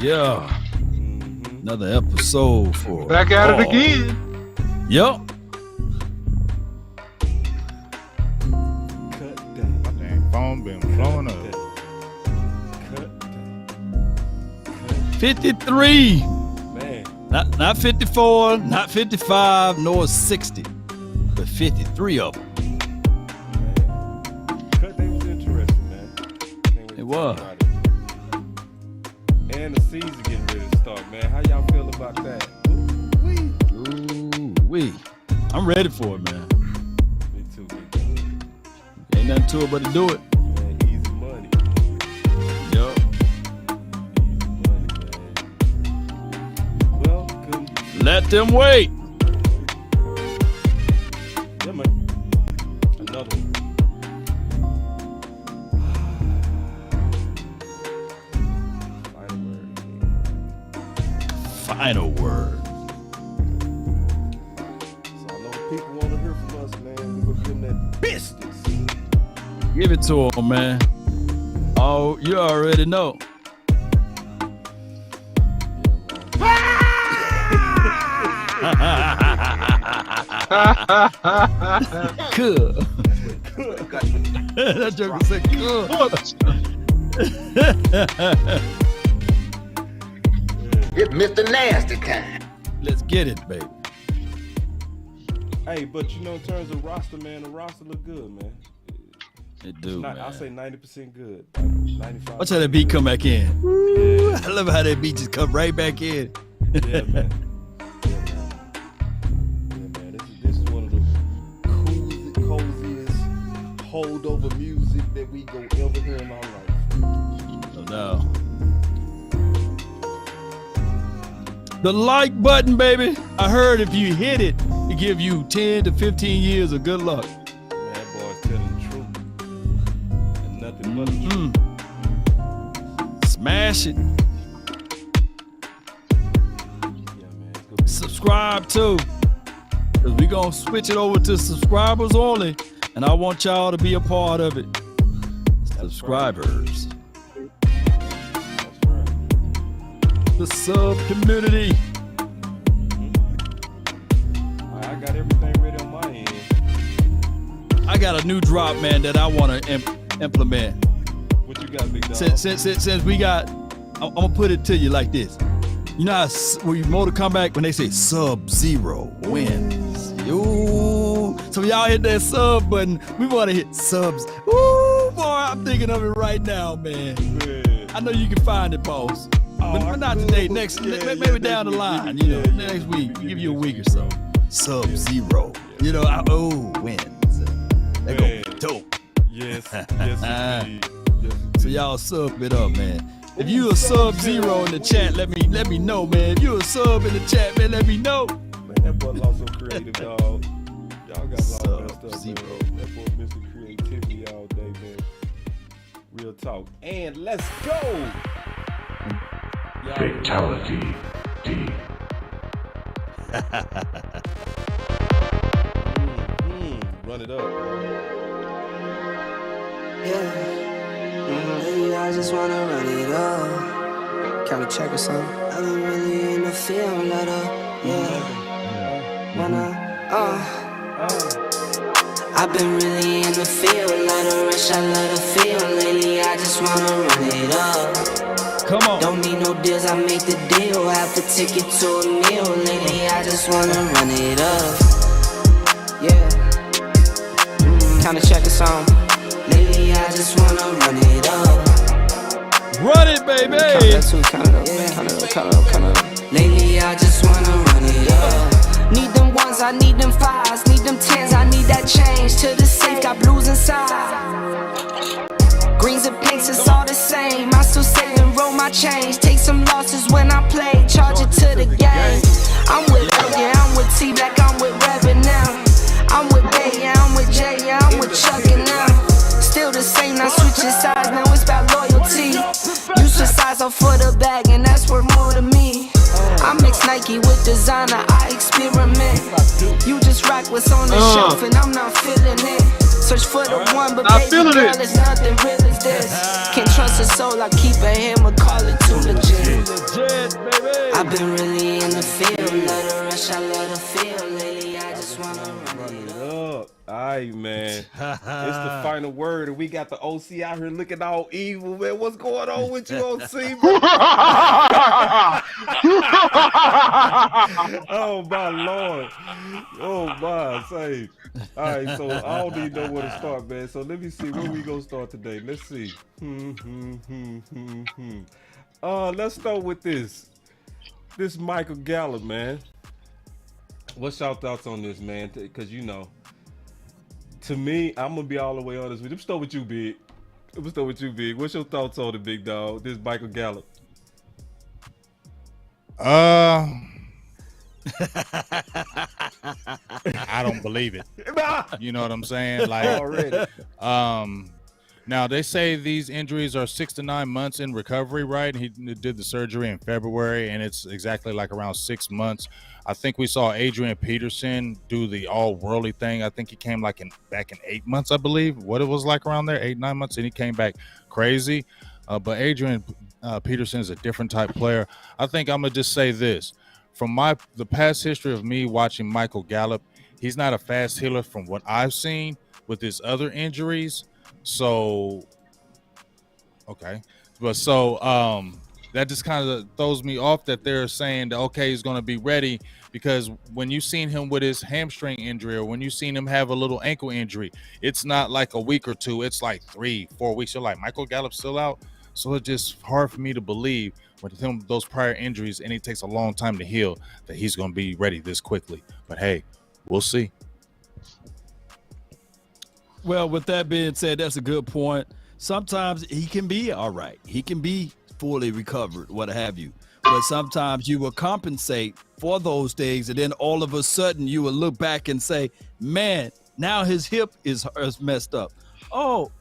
Yeah. Another episode for Back at it again. Yup. Cut down. My dang phone been blowing up. Cut down. 53. Man. Not 54, not 55, nor 60. But 53 of them. Cut day was interesting, man. It was. And the season getting ready to start, man. How y'all feel about that? Ooh-wee. I'm ready for it, man. Me too, man. Ain't nothing to it but to do it. Man, easy money. Yup. Easy money, man. Welcome. Let them wait. Yeah, man. Another one. Final word. So I know people want to hear from us, man. We're getting that business. Give it to them, man. Oh, you already know. Cool. That joke said cool. It's Mr. Nasty time. Let's get it, baby. Hey, but you know, in terms of roster, man, the roster look good, man. It do, man. I'll say 90% good. 95. Watch how that beat come back in. Woo, I love how that beat just come right back in. Yeah, man. This is one of the coziest holdover music that we go ever hear in our life. No doubt. The like button, baby. I heard if you hit it, it give you 10 to 15 years of good luck. Man, that boy's telling the truth. And nothing but the truth. Smash it. Yeah, man. It's gonna be Subscribe too. Because we going to switch it over to subscribers only. And I want y'all to be a part of it. Subscribers. That's right. The sub community. I got everything ready on my end. I got a new drop, man, that I want to implement. What you got, big dog? Since we got, I'm gonna put it to you like this. You know how when you Mortal Kombat, when they say Sub-Zero wins. Ooh, so y'all hit that sub button. We want to hit subs. Ooh, boy, I'm thinking of it right now, man. I know you can find it, boss. But not today. Maybe down the line. You know, next week. Give you a week or so. Sub-Zero. You know, wins. That gonna be dope. Yes, yes, indeed. So y'all sub it up, man. If you a Sub-Zero in the chat, let me know, man. If you a sub in the chat, man, let me know. Man, that boy lost so creative, dog. Y'all got a lot of stuff, Sub-Zero. man. That boy Mr. Creativity all day, man. Real talk. And let's go. Fatality D. Run it up. Yeah. Lately I just wanna run it up. Kinda check or something. I've been really in the field, let up. Yeah. I've been really in the field, let her rush, I let her feel. Lately I just wanna run it up. Come on. Don't need no deals, I make the deal. Have to take it to a meal. Lately I just wanna run it up. Yeah. Kinda check or something. Lately I just wanna run it up. Run it, baby. Lately I just wanna run it up. Need them ones, I need them fives, need them tens, I need that change. To the safe, got blues inside. Greens and pinks, it's all the same. I still save and roll my change. Take some losses when I play, charge it to the game. I'm with L, yeah, I'm with T Black, I'm with Revan now. I'm with Bay, yeah, I'm with J, yeah, I'm with Chuck and now. Still the same, not switching sides, now it's about loyalty. You switch sides off for the bag, and that's worth more to me. I mix Nike with designer, I experiment. You just rock what's on the shelf, and I'm not feeling it. Search for the one, but I'm baby feeling girl, it. it's nothing real as this. Can't trust a soul, I keep a hammer, call it too legit. Legit, baby. I've been really in the field, love the rush, I love the feel. Lately, I just wanna run it up. All right, man. It's the final word, and we got the OC out here looking all evil, man. What's going on with you, OC? Oh my Lord. Oh my say. All right, so I don't even know where to start, man. So let me see where we gonna start today. Let's see. Let's start with this. This Michael Gallup, man. What's y'all thoughts on this, man? Because you know, to me, I'm gonna be all the way honest with you. Let's start with you, Big. What's your thoughts on it, big dog? This Michael Gallup. I don't believe it. You know what I'm saying? Like Already. Now they say these injuries are 6 to 9 months in recovery, right? He did the surgery in February, and it's exactly like around 6 months. I think we saw Adrian Peterson do the all-worldly thing. I think he came back in 8 months, I believe. What it was like around there, 8-9 months, and he came back crazy. But Adrian Peterson is a different type player. I think I'm gonna just say this: from the past history of me watching Michael Gallup, he's not a fast healer from what I've seen with his other injuries. So, okay. But that just kind of throws me off that they're saying that, okay, he's going to be ready, because when you've seen him with his hamstring injury or when you've seen him have a little ankle injury, it's not like a week or two. It's like 3-4 weeks. You're like, Michael Gallup's still out? So it's just hard for me to believe with him, those prior injuries, and it takes a long time to heal, that he's going to be ready this quickly. But hey, we'll see. Well, with that being said, that's a good point. Sometimes he can be all right. He can be fully recovered, what have you. But sometimes you will compensate for those things, and then all of a sudden you will look back and say, man, now his hip is messed up. Oh,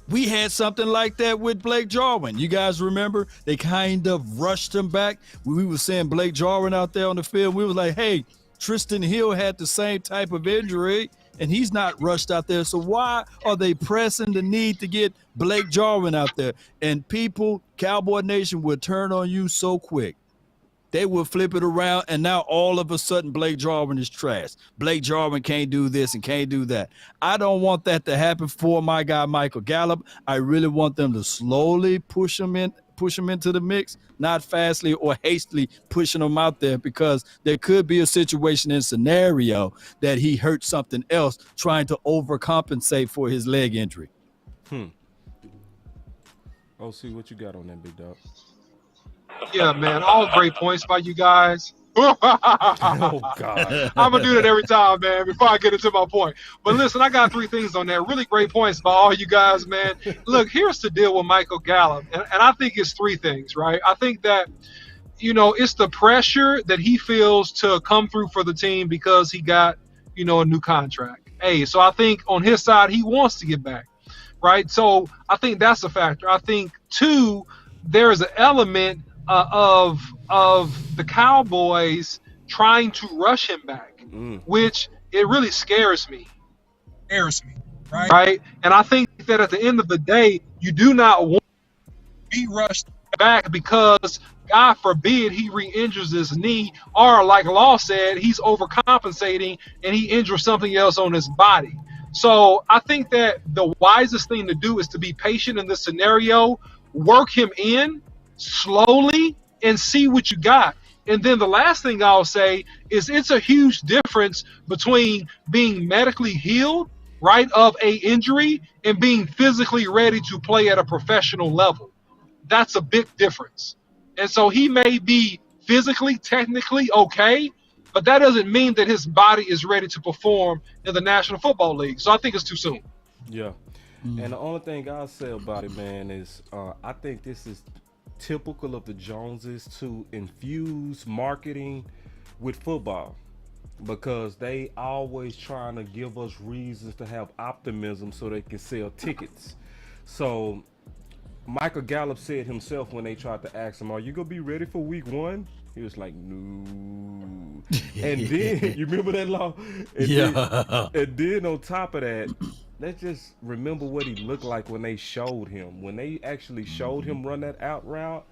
we had something like that with Blake Jarwin. You guys remember? They kind of rushed him back. We were seeing Blake Jarwin out there on the field. We were like, hey, Tristan Hill had the same type of injury, and he's not rushed out there. So why are they pressing the need to get Blake Jarwin out there? And people, Cowboy Nation, will turn on you so quick. They will flip it around, and now all of a sudden Blake Jarwin is trash. Blake Jarwin can't do this and can't do that. I don't want that to happen for my guy Michael Gallup. I really want them to slowly push him into the mix, not fastly or hastily pushing him out there, because there could be a situation and scenario that he hurt something else trying to overcompensate for his leg injury. See what you got on that, big dog. Yeah, man, all great points by you guys. Oh God. I'm gonna do that every time, man, before I get into my point. But listen, I got 3 things on there. Really great points by all you guys, man. Look, here's the deal with Michael Gallup, and I think it's 3 things, right? I think that, you know, it's the pressure that he feels to come through for the team because he got, you know, a new contract. Hey, so I think on his side, he wants to get back, right? So I think that's a factor. I think 2, there is an element of the Cowboys trying to rush him back, which it really scares me. Right? And I think that at the end of the day, you do not want to be rushed back because, God forbid, he re-injures his knee, or like Law said, he's overcompensating and he injures something else on his body. So I think that the wisest thing to do is to be patient in this scenario, work him in slowly and see what you got. And then the last thing I'll say is it's a huge difference between being medically healed, right, of a injury and being physically ready to play at a professional level. That's a big difference. And so he may be physically, technically okay, but that doesn't mean that his body is ready to perform in the National Football League. So I think it's too soon. Yeah. And the only thing I'll say about it, man, is I think this is typical of the Joneses to infuse marketing with football, because they always trying to give us reasons to have optimism so they can sell tickets. So Michael Gallup said himself when they tried to ask him, "Are you gonna be ready for week 1?" He was like, "No." And then you remember that law? And then on top of that, let's just remember what he looked like when they showed him. When they actually showed him run that out route,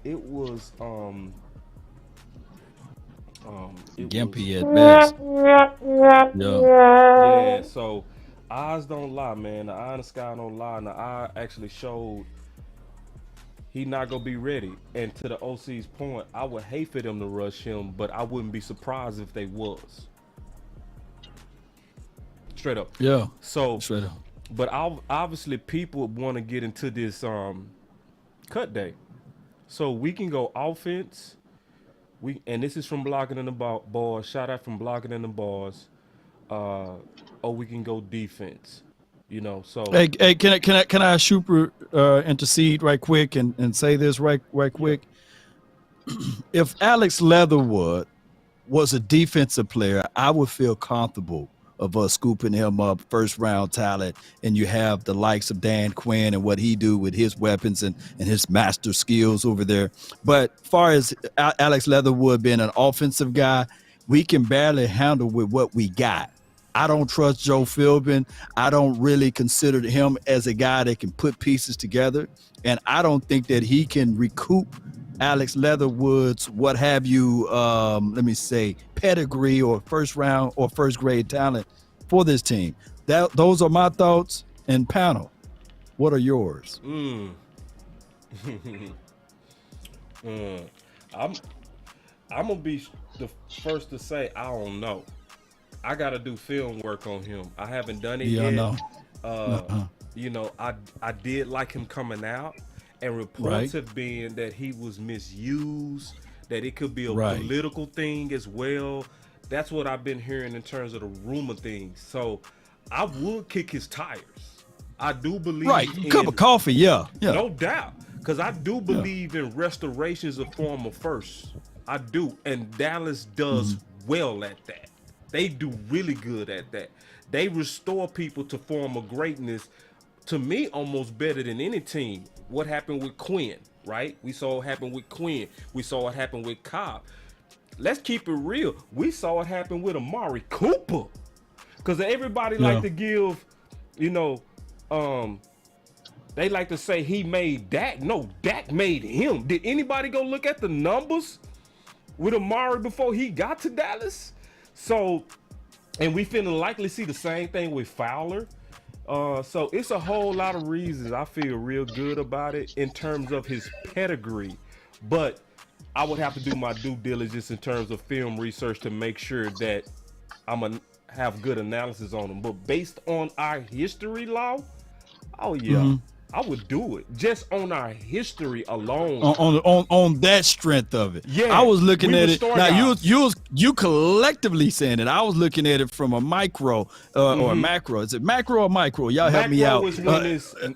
it was gimpy at best. Yeah, so eyes don't lie, man. The eye in the sky don't lie. And the eye actually showed he not gonna be ready. And to the OC's point, I would hate for them to rush him, but I wouldn't be surprised if they was. Straight up. Yeah. So Straight up. But obviously people want to get into this cut day. So we can go offense. And this is from Blocking in the Bars. Shout out from Blocking in the Bars. Or we can go defense. You know, so Hey, can I super intercede right quick and say this right quick? If Alex Leatherwood was a defensive player, I would feel comfortable of us scooping him up, first round talent, and you have the likes of Dan Quinn and what he do with his weapons and his master skills over there. But far as Alex Leatherwood being an offensive guy, we can barely handle with what we got. I don't trust Joe Philbin. I don't really consider him as a guy that can put pieces together. And I don't think that he can recoup Alex Leatherwood's, what have you, pedigree or first round or first grade talent for this team. Those are my thoughts. And panel, what are yours? I'm gonna be the first to say I don't know. I gotta do film work on him. I haven't done it yet. No. You know, I did like him coming out, and reports have been that he was misused, that it could be a political thing as well. That's what I've been hearing in terms of the rumor things. So I would kick his tires. I do believe Cup of coffee, yeah. No doubt. Because I do believe in restorations of former first. I do. And Dallas does well at that. They do really good at that. They restore people to former greatness, to me, almost better than any team. What happened with Quinn, right? We saw it happen with Quinn. We saw it happen with Cobb. Let's keep it real. We saw it happen with Amari Cooper. Because everybody like to give, they like to say he made Dak. No, Dak made him. Did anybody go look at the numbers with Amari before he got to Dallas? So, and we finna likely see the same thing with Fowler. So it's a whole lot of reasons I feel real good about it in terms of his pedigree. But I would have to do my due diligence in terms of film research to make sure that I'm gonna have good analysis on him. But based on our history, Law, I would do it just on our history alone. On that strength of it. Yeah, I was looking at it. Now you collectively saying it. I was looking at it from a micro or a macro. Is it macro or micro? Y'all help me out.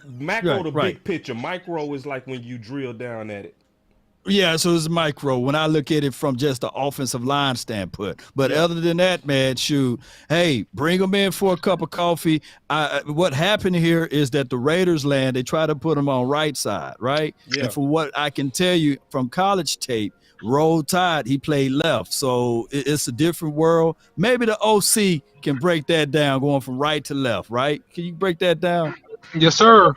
Macro the big picture. Micro is like when you drill down at it. Yeah, so it's micro when I look at it from just the offensive line standpoint. But other than that, man, shoot, hey, bring them in for a cup of coffee. What happened here is that the Raiders they try to put them on right side, right? Yeah. And from what I can tell you from college tape, Roll Tide, he played left. So it's a different world. Maybe the OC can break that down going from right to left, right? Can you break that down? Yes, sir.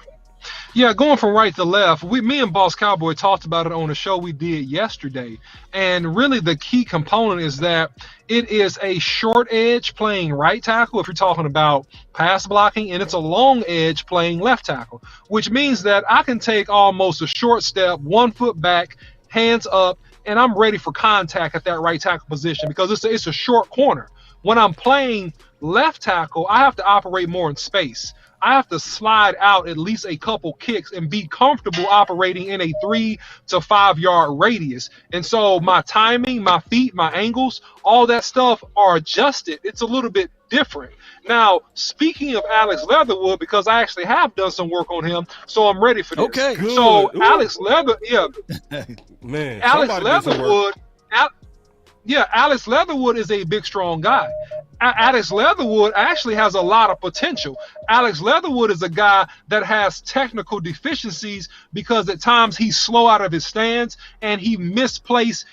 Yeah, going from right to left, me and Boss Cowboy talked about it on a show we did yesterday. And really the key component is that it is a short edge playing right tackle if you're talking about pass blocking, and it's a long edge playing left tackle, which means that I can take almost a short step, 1 foot back, hands up, and I'm ready for contact at that right tackle position because it's a short corner. When I'm playing left tackle, I have to operate more in space. I have to slide out at least a couple kicks and be comfortable operating in a 3 to 5 yard radius. And so my timing, my feet, my angles, all that stuff are adjusted. It's a little bit different. Now, speaking of Alex Leatherwood, because I actually have done some work on him, so I'm ready for this. Okay. Good. So Alex Leatherwood, man, Alex Leatherwood, Yeah, Alex Leatherwood is a big, strong guy. Alex Leatherwood actually has a lot of potential. Alex Leatherwood is a guy that has technical deficiencies because at times he's slow out of his stance and he misplaces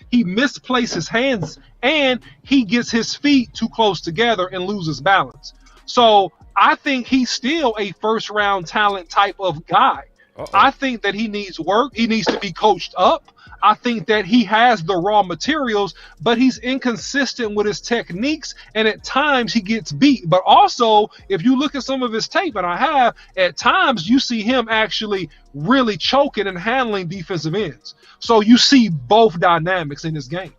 his hands and he gets his feet too close together and loses balance. So I think he's still a first round talent type of guy. I think that he needs work. He needs to be coached up. I think that he has the raw materials, but he's inconsistent with his techniques, and at times he gets beat. But also, if you look at some of his tape, and I have, at times you see him actually really choking and handling defensive ends. So you see both dynamics in this game.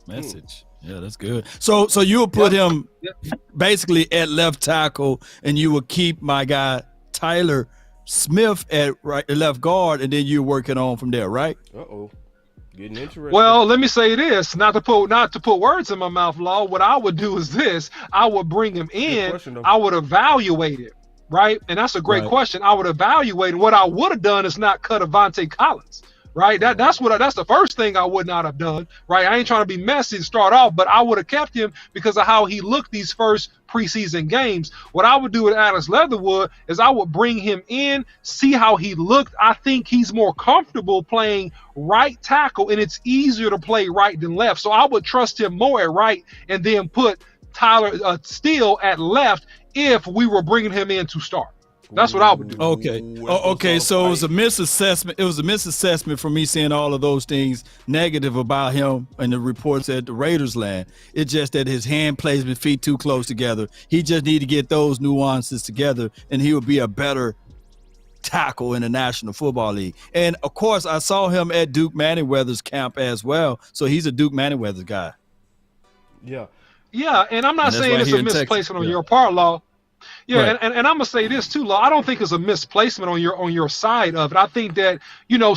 Message. Yeah, that's good. So you will put him basically at left tackle, and you will keep my guy Tyler Smith at left guard, and then you're working on from there, right? Getting interesting. Well, let me say this, not to put words in my mouth, Law. What I would do is this: I would bring him in, I would evaluate it, right? And that's a great question. I would evaluate it. What I would have done is not cut Avante Collins. Right, that's the first thing I would not have done. Right, I ain't trying to be messy to start off, but I would have kept him because of how he looked these first preseason games. What I would do with Alex Leatherwood is I would bring him in, see how he looked. I think he's more comfortable playing right tackle, and it's easier to play right than left. So I would trust him more at right, and then put Tyler Steele at left if we were bringing him in to start. That's what I would do. Okay. So it was a misassessment. It was a misassessment for me seeing all of those things negative about him and the reports at the Raiders land. It's just that his hand placement, feet too close together. He just need to get those nuances together, and he would be a better tackle in the National Football League. And of course, I saw him at Duke Manyweather's camp as well. So he's a Duke Manyweather guy. Yeah, and I'm not saying it's a misplacement on your part, Law. Yeah, right. and I'm gonna say this too, Law. I don't think it's a misplacement on your side of it. I think that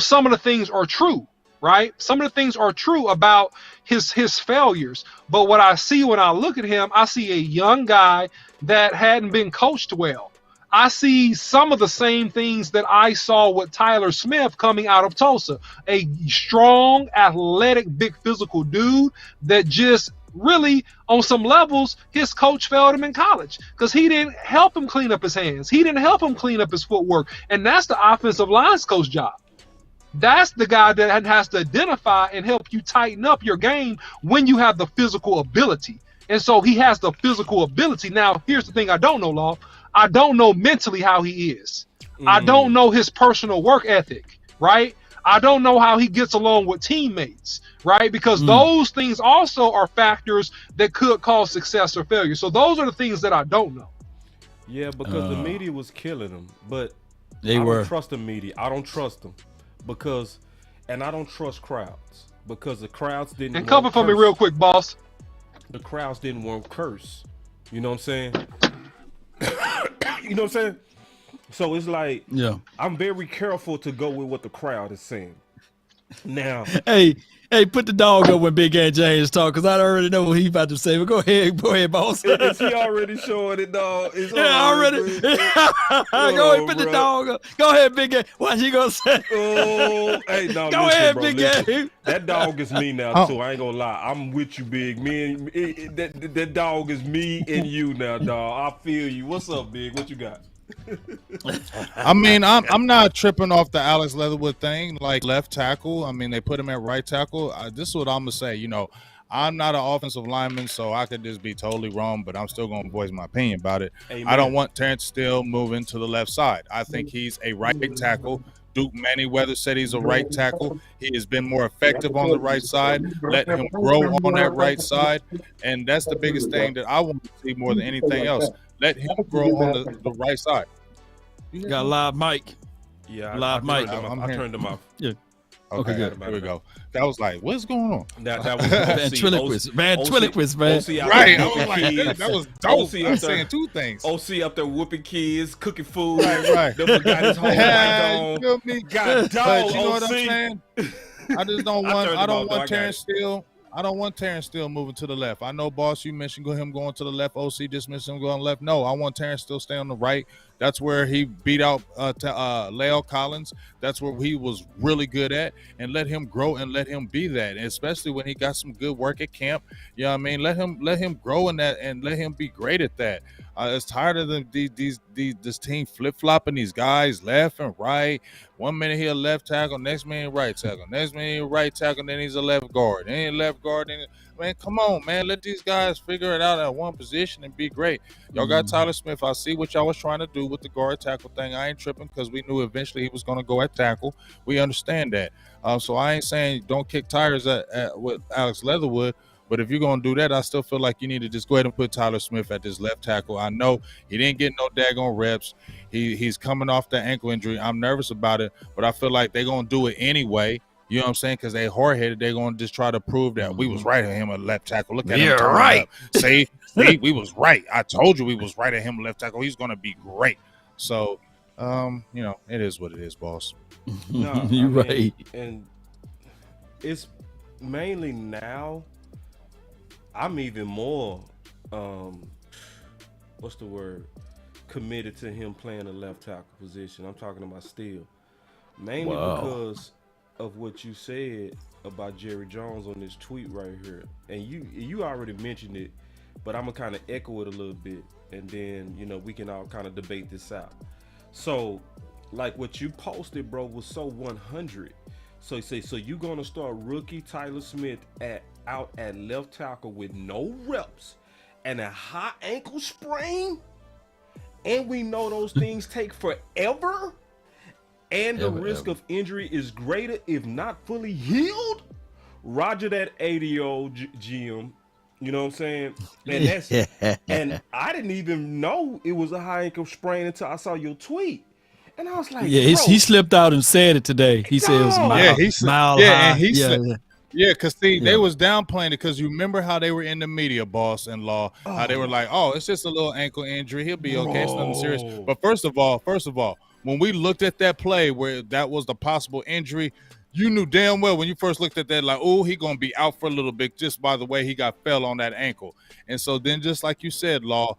some of the things are true, right? Some of the things are true about his failures. But what I see when I look at him, I see a young guy that hadn't been coached well. I see some of the same things that I saw with Tyler Smith coming out of Tulsa, a strong, athletic, big physical dude that just really, on some levels, his coach failed him in college because he didn't help him clean up his hands. He didn't help him clean up his footwork. And that's the offensive line's coach job. That's the guy that has to identify and help you tighten up your game when you have the physical ability. And so he has the physical ability. Now, here's the thing I don't know, Law. I don't know mentally how he is. I don't know his personal work ethic, right? I don't know how he gets along with teammates, right? Because those things also are factors that could cause success or failure. So those are the things that I don't know. Yeah, because the media was killing him, but I don't trust the media. I don't trust them and I don't trust crowds because the crowds didn't. And cover for me real quick, boss. The crowds didn't want to curse. You know what I'm saying? You know what I'm saying? So it's like, I'm very careful to go with what the crowd is saying. Now, hey, put the dog up when Big Game James talk, because I already know what he's about to say. But go ahead, boss. Is he already showing it, dog? Already. Go ahead, put the dog up. Go ahead, Big Game. What he gonna say? Oh, hey, no, go ahead, Big Game. That dog is me now too. I ain't gonna lie. I'm with you, Big. That dog is me and you now, dog. I feel you. What's up, Big? What you got? I mean, I'm not tripping off the Alex Leatherwood thing, like left tackle. I mean, they put him at right tackle. This is what I'm gonna say. I'm not an offensive lineman, so I could just be totally wrong, but I'm still gonna voice my opinion about it. Amen. I don't want Terrence Steele moving to the left side. I think he's a right tackle. Duke Manyweather said he's a right tackle. He has been more effective on the right side. Let him grow on that right side, and that's the biggest thing that I want to see more than anything else. Let him grow on the right side. You got a live mic. Yeah, live mic. I turned him off. Yeah. Okay, good. Here we go. That was like, what's going on? That was ventriloquist, man. Right. I was like, that was dope. I'm saying two things. OC up there whooping kids, cooking food. Right. Never got his whole light on. You feel me? God, dog, but you know what I'm saying? I just don't want. I don't want Terrence Steele. I don't want Terrence Steele moving to the left. I know, boss, you mentioned him going to the left. OC just mentioned him going left. No, I want Terrence Steele stay on the right. That's where he beat out Leo Collins. That's where he was really good at, and let him grow and let him be that. And especially when he got some good work at camp. You know what I mean? Let him grow in that and let him be great at that. It's tired of this team flip-flopping these guys left and right. 1 minute he a left tackle, next minute right tackle, next minute he right tackle, then he's a left guard. Then left guard. Then, man, come on, man. Let these guys figure it out at one position and be great. Y'all got Tyler Smith. I see what y'all was trying to do with the guard tackle thing. I ain't tripping because we knew eventually he was going to go at tackle. We understand that. So I ain't saying don't kick tires with Alex Leatherwood. But if you're going to do that, I still feel like you need to just go ahead and put Tyler Smith at this left tackle. I know he didn't get no daggone reps. He's coming off that ankle injury. I'm nervous about it, but I feel like they're going to do it anyway. You know what I'm saying? Because they hard-headed. They're going to just try to prove that we was right at him at left tackle. Look at him. You're right. See, we was right. I told you we was right at him left tackle. He's going to be great. So, it is what it is, boss. No, you're right. And it's mainly now I'm even more, committed to him playing the left tackle position. I'm talking about Steele. Mainly because of what you said about Jerry Jones on this tweet right here. And you already mentioned it, but I'm going to kind of echo it a little bit. And then, we can all kind of debate this out. So, like what you posted, bro, was so 100. So you're going to start rookie Tyler Smith out at left tackle with no reps and a high ankle sprain, and we know those things take forever, and the risk of injury is greater if not fully healed. Roger that 80-year-old GM, you know what I'm saying? And that's and I didn't even know it was a high ankle sprain until I saw your tweet. And I was like, he slipped out and said it today. He said it was mile high. And because they was downplaying it because you remember how they were in the media, boss and law, how they were like, it's just a little ankle injury. He'll be okay. It's nothing serious. But first of all, when we looked at that play where that was the possible injury, you knew damn well when you first looked at that, like, he going to be out for a little bit just by the way he fell on that ankle. And so then just like you said, Law,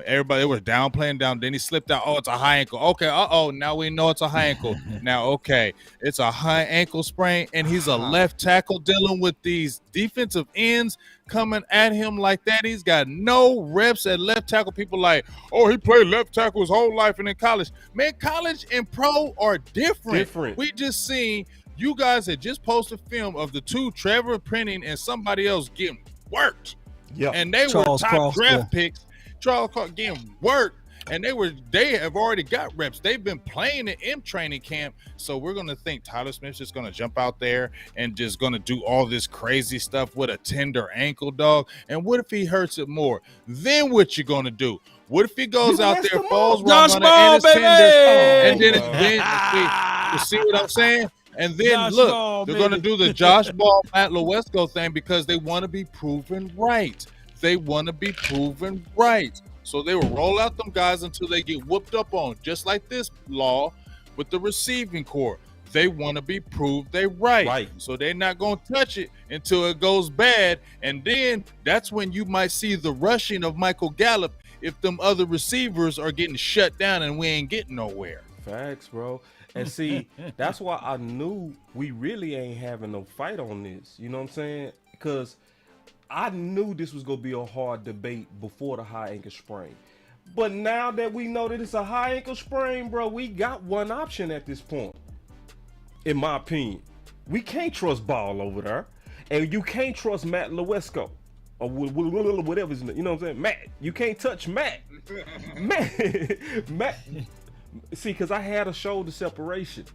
everybody, they were downplaying down. Then he slipped out. It's a high ankle. Okay. Now we know it's a high ankle. Now, okay, it's a high ankle sprain, and he's a left tackle dealing with these defensive ends coming at him like that. He's got no reps at left tackle. People like, he played left tackle his whole life and in college. Man, college and pro are different. We just seen you guys had just posted film of the two, Trevor Penning and somebody else, getting worked. Yeah, and they were top draft picks. Charles Clark getting work, and they have already got reps. They've been playing in training camp. So we're gonna think Tyler Smith's just gonna jump out there and just gonna do all this crazy stuff with a tender ankle, dog. And what if he hurts it more? Then what you gonna do? What if he goes out there, falls wrong on his tender, and then you see what I'm saying? And then they're gonna do the Josh Ball, Matt Lewesko thing because they want to be proven right. They want to be proven right. So they will roll out them guys until they get whooped up on, just like this Law with the receiving corps. They want to be proved they right. So they're not going to touch it until it goes bad. And then that's when you might see the rushing of Michael Gallup if them other receivers are getting shut down and we ain't getting nowhere. Facts, bro. And see, that's why I knew we really ain't having no fight on this. You know what I'm saying? Because I knew this was going to be a hard debate before the high ankle sprain. But now that we know that it's a high ankle sprain, bro, we got one option at this point. In my opinion, we can't trust Ball over there. And you can't trust Matt Lewesko. Or whatever his name. You know what I'm saying? Matt. You can't touch Matt. Matt. See, because I had a shoulder separation.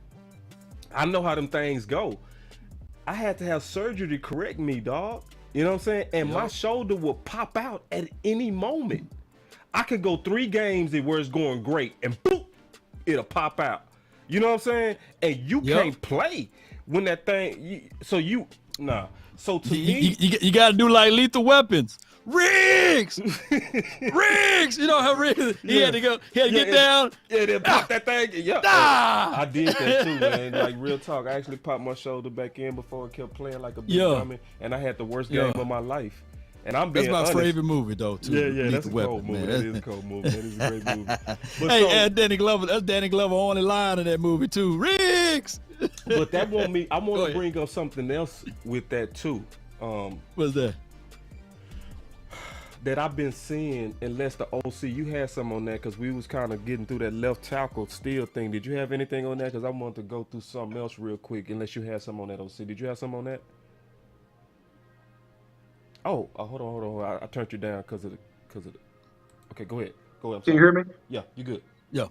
I know how them things go. I had to have surgery to correct me, dog. You know what I'm saying? And my shoulder will pop out at any moment. I could go 3 games where it's going great and boop, it'll pop out. You know what I'm saying? And you can't play when that thing. So to me, you got to do like Lethal Weapons. Riggs. You know how Riggs, he had to get down. Yeah, then pop that thing. Yeah, I did that too, man. Like real talk, I actually popped my shoulder back in before it kept playing like a big dummy, and I had the worst game of my life. And I'm being That's my honest. favorite movie though, too. Yeah, that's a cold movie. That is a cold movie. That is a great movie. But and Danny Glover, that's Danny Glover only line in that movie too. Riggs. But that want me. I want to bring up something else with that too. What's that? That I've been seeing, unless the OC, you had some on that because we was kind of getting through that left tackle still thing. Did you have anything on that? Because I wanted to go through something else real quick. Unless you had some on that OC, did you have some on that? Oh, hold on. I turned you down because of the. Okay, go ahead. Can you hear me? Yeah, you good. Yeah.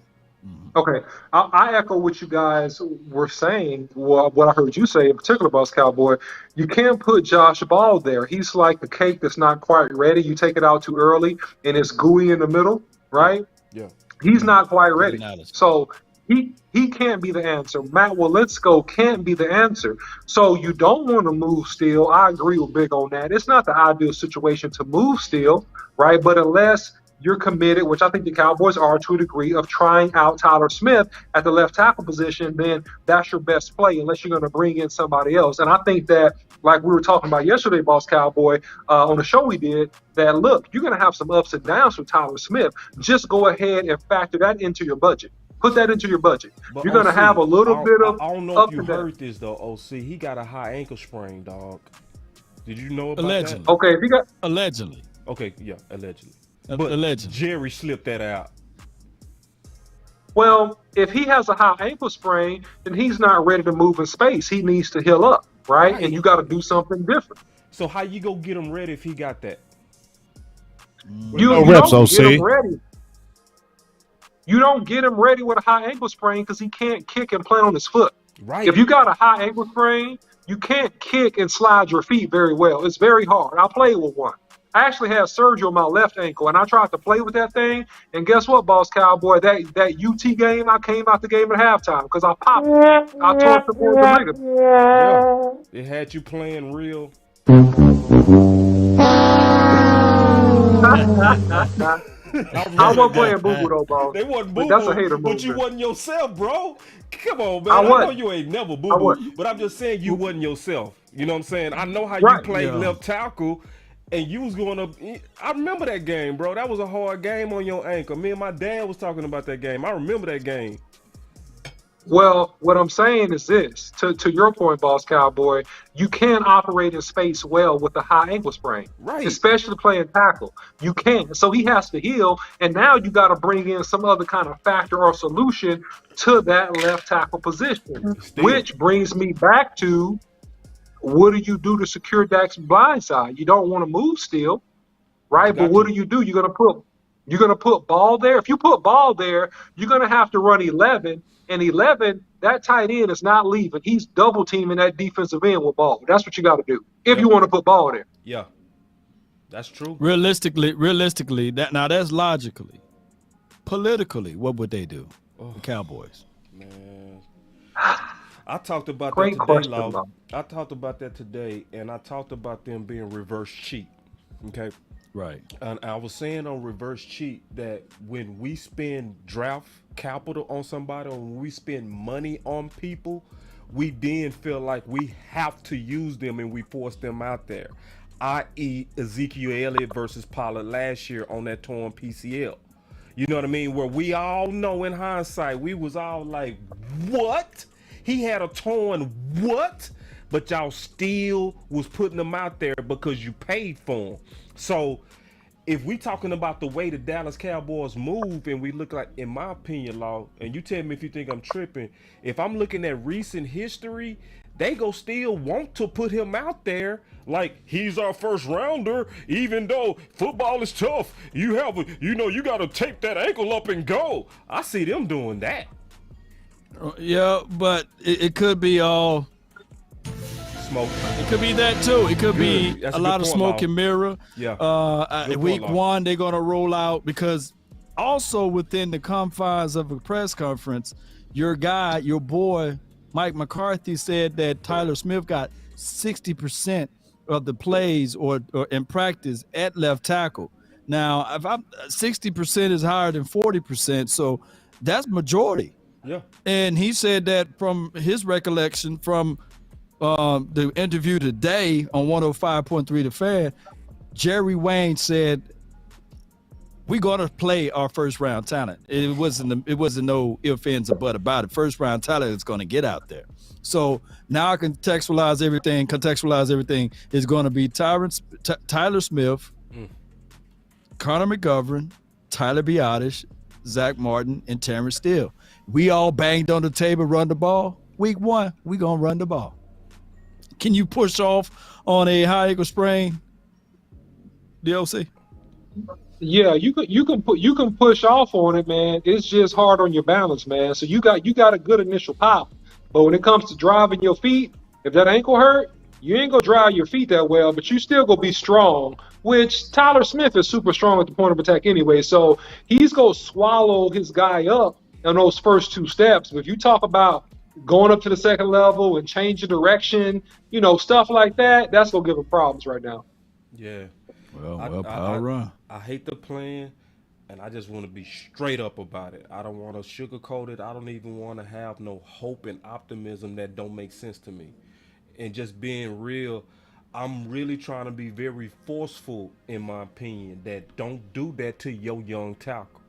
Okay, I echo what you guys were saying. What I heard you say in particular, Boss Cowboy. You can't put Josh Ball there. He's like the cake that's not quite ready. You take it out too early, and it's gooey in the middle, right? Yeah. He's not quite ready. So he can't be the answer. Matt Waletzko can't be the answer. So you don't want to move Steele. I agree with Big on that. It's not the ideal situation to move Steele, right? But unless you're committed, which I think the Cowboys are to a degree, of trying out Tyler Smith at the left tackle position, then that's your best play unless you're going to bring in somebody else. And I think that, like we were talking about yesterday, Boss Cowboy, on the show we did, that look, you're going to have some ups and downs with Tyler Smith. Just go ahead and factor that into your budget. Put that into your budget. But you're going to have a little bit of I don't know if you heard this, though, OC. He got a high ankle sprain, dog. Did you know about that? Okay, if he got... Allegedly. Okay, yeah, allegedly. But allegedly. Jerry slipped that out. Well, if he has a high ankle sprain, then he's not ready to move in space. He needs to heal up, right? And you got to do something different. So how you go get him ready if he got that? You don't get him ready. You don't get him ready with a high ankle sprain because he can't kick and plant on his foot. Right. If you got a high ankle sprain, you can't kick and slide your feet very well. It's very hard. I played with one. I actually had surgery on my left ankle, and I tried to play with that thing. And guess what, Boss Cowboy? That UT game, I came out the game at halftime because I popped it. I tore the ligament. Yeah. It had you playing real. I wasn't playing boo-boo though, Boss. They wasn't boo-boo, that's a hater move, but you wasn't yourself, bro. Come on, man. I know you ain't never boo-boo, but I'm just saying you wasn't yourself. You know what I'm saying? I know how you played left tackle. And you was going up. I remember that game, bro. That was a hard game on your ankle. Me and my dad was talking about that game. I remember that game. Well, what I'm saying is this. To your point, Boss Cowboy, you can operate in space well with a high ankle sprain. Right. Especially playing tackle. You can. So he has to heal. And now you got to bring in some other kind of factor or solution to that left tackle position. Which brings me back to, what do you do to secure Dak's blind side? You don't want to move Steele, right? But what do? You're gonna put Ball there. If you put Ball there, you're gonna have to run 11. And 11, that tight end is not leaving. He's double teaming that defensive end with Ball. That's what you got to do if you want to put Ball there. Yeah, that's true. Realistically, that's logically. Politically, what would they do? The Cowboys. Man. I talked about that today, Law. I talked about that today, and I talked about them being reverse cheat. Okay. Right. And I was saying on reverse cheat that when we spend draft capital on somebody, or when we spend money on people, we then feel like we have to use them and we force them out there. I.e. Ezekiel Elliott versus Pollard last year on that torn PCL. You know what I mean? Where we all know in hindsight, we was all like, what? He had a torn what? But y'all still was putting them out there because you paid for them. So if we talking about the way the Dallas Cowboys move, and we look like, in my opinion, Law, and you tell me if you think I'm tripping, if I'm looking at recent history, they go still want to put him out there like he's our first rounder, even though football is tough. You got to tape that ankle up and go. I see them doing that. Yeah, but it could be all smoke. It could be that too. It could be a lot of smoke and mirror. Yeah. Week one, they're going to roll out, because also within the confines of a press conference, your guy, your boy, Mike McCarthy, said that Tyler Smith got 60% of the plays or in practice at left tackle. Now, if I'm 60% is higher than 40%, so that's majority. Yeah. And he said that from his recollection from the interview today on 105.3 The Fan, Jerry Wayne said, we're going to play our first round talent. It wasn't no ifs, ands, or buts about it. First round talent is going to get out there. So now I can contextualize everything is going to be Tyler Smith, Connor McGovern, Tyler Biotish, Zach Martin, and Terrence Steele. We all banged on the table, run the ball. Week 1, we going to run the ball. Can you push off on a high ankle sprain, DLC? Yeah, you can push off on it, man. It's just hard on your balance, man. So you got a good initial pop, but when it comes to driving your feet, if that ankle hurt, you ain't gonna drive your feet that well, but you still gonna be strong. Which Tyler Smith is super strong at the point of attack anyway, so he's gonna swallow his guy up on those first 2 steps. But if you talk about going up to the second level and changing direction, stuff like that, that's gonna give him problems right now. Yeah. Well, power run. I hate the plan, and I just want to be straight up about it. I don't want to sugarcoat it. I don't even want to have no hope and optimism that don't make sense to me. And just being real, I'm really trying to be very forceful in my opinion that don't do that to your young tackle.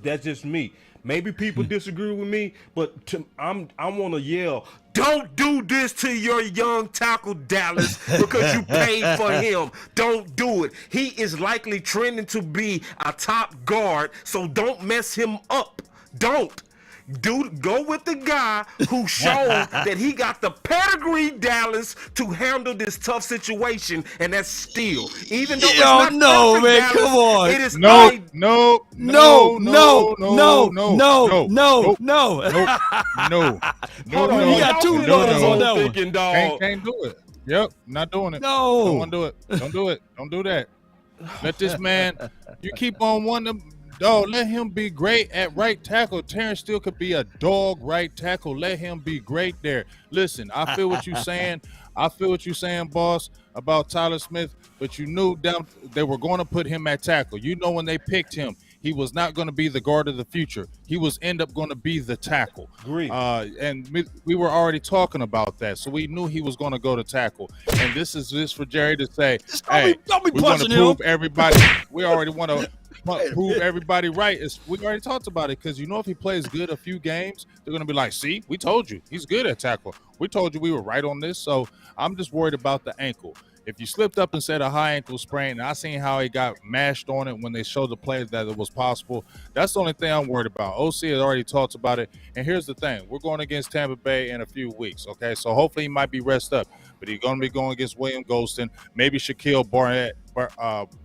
That's just me. Maybe people disagree with me, but I want to yell, don't do this to your young tackle, Dallas, because you paid for him. Don't do it. He is likely trending to be a top guard, so don't mess him up. Don't. Go with the guy who showed that he got the pedigree, Dallas, to handle this tough situation, and that's Steele. Even though it's not perfect, man, Dallas, come on. it is No. Hold on, you got 2 lawyers on that one. Thinking, dog. Can't do it. Yep, not doing it. No. Don't want to do it. Don't do it. Don't do that. Let this man, you keep on wanting to, dog, let him be great at right tackle. Terrence Steele could be a dog right tackle. Let him be great there. Listen, I feel what you're saying. Boss, about Tyler Smith, but you knew they were going to put him at tackle. When they picked him, he was not going to be the guard of the future. He was end up going to be the tackle. Agree. And we were already talking about that, so we knew he was going to go to tackle. And this is just for Jerry to say, hey, we want to prove everybody. We already want to prove everybody right. We already talked about it, because if he plays good a few games, they're going to be like, see, we told you he's good at tackle. We told you we were right on this. So I'm just worried about the ankle. If you slipped up and said a high ankle sprain, and I seen how he got mashed on it when they showed the players that it was possible, that's the only thing I'm worried about. OC has already talked about it. And here's the thing. We're going against Tampa Bay in a few weeks, okay? So hopefully he might be rested up. But he's going to be going against William Golston, maybe Shaquille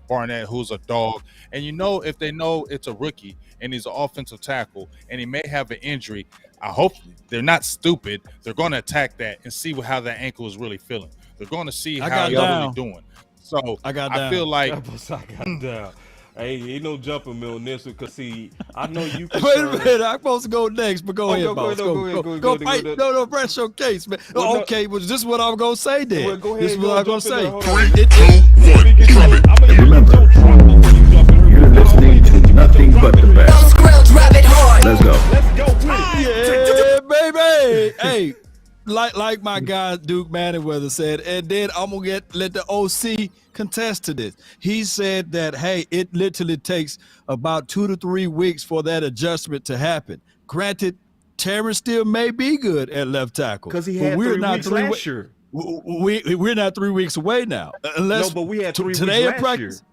Barnett, who's a dog. And if they know it's a rookie and he's an offensive tackle and he may have an injury, I hope they're not stupid. They're going to attack that and see how that ankle is really feeling. They're going to see how he's really doing. So I feel like I got down. Hey, ain't no jumping me on this one, because see, I know you can. Wait a minute, I'm supposed to go next, but go ahead, boss. Go fight. No, press your case, man. Okay, well, this is what I'm going to say then. Well, go ahead, this is what I'm going to say. 3, 2, 1, drop it. And remember, you're listening to nothing but the best. Let's go. Yeah, baby. Hey, like my guy Duke Manyweather said, and then I'm gonna let the OC contest to this. He said that, hey, it literally takes about 2 to 3 weeks for that adjustment to happen. Granted, Terrence Steele may be good at left tackle, because he had 3 weeks last year. We're not 3 weeks away now. Unless but we had 3 weeks today last in practice, year.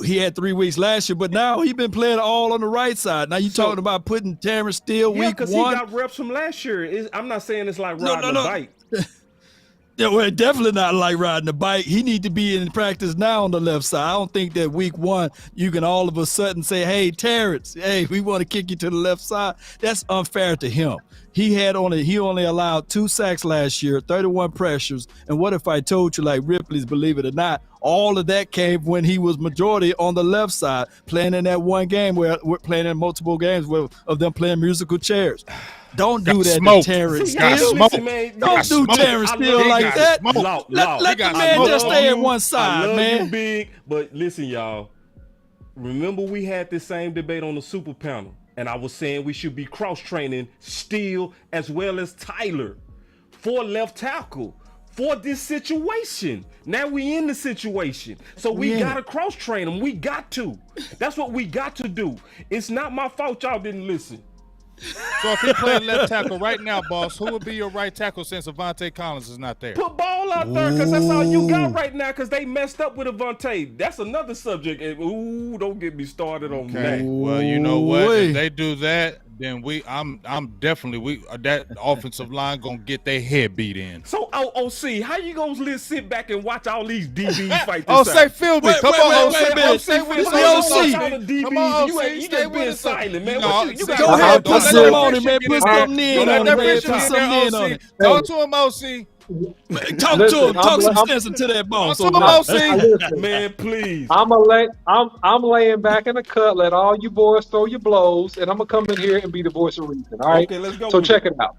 He had 3 weeks last year, but now he's been playing all on the right side. Now you talking about putting Terrence Steele week 1? Because he got reps from last year. I'm not saying it's like riding a bike. Yeah, well, definitely not like riding a bike. He need to be in practice now on the left side. I don't think that week 1 you can all of a sudden say, hey, Terrence, hey, we want to kick you to the left side. That's unfair to him. He only allowed 2 sacks last year, 31 pressures. And what if I told you, like Ripley's, believe it or not, all of that came when he was majority on the left side, playing in that one game where we're playing in multiple games of them playing musical chairs. Don't do that smoked. to Terrence See, got Steele. smoked. listen, man. Don't do smoked. Terrence I Steele love- like got that. smoked. Let the I man love just stay at you. one I side, love man. you, big. But listen, y'all. Remember we had this same debate on the super panel, and I was saying we should be cross-training Steele as well as Tyler for left tackle for this situation. Now we in the situation, so we gotta cross-train them. We got to. That's what we got to do. It's not my fault y'all didn't listen. So if he played left tackle right now, boss, who would be your right tackle since Avante Collins is not there? Put Ball out there, because that's all you got right now, because they messed up with Avante. That's another subject. And, ooh, don't get me started on that. Well, you know what? Ooh-wee. If they do that, then I'm definitely that offensive line gonna get their head beat in. So, OC, how you gonna sit back and watch all these DBs fight this Oh, out? say Philby. Wait, Come wait, on, wait, OC. wait a minute. Stay with us. Hey, OC. All the DBs, Come on, you OC, ain't, you stay just with been us. silent, man. No, What you go got ahead, going put on? some on it, man. Put something in Don't let on that it, man. pressure Put get something there, in on OC. it. Talk to him, OC. Talk Listen, to him. Talk some I'm- sense into that ball. Talk to him, OC. Listen, Man, please. I'm laying back in the cut. Let all you boys throw your blows, and I'm gonna come in here and be the voice of reason. All right. Okay, let's go So with check it out.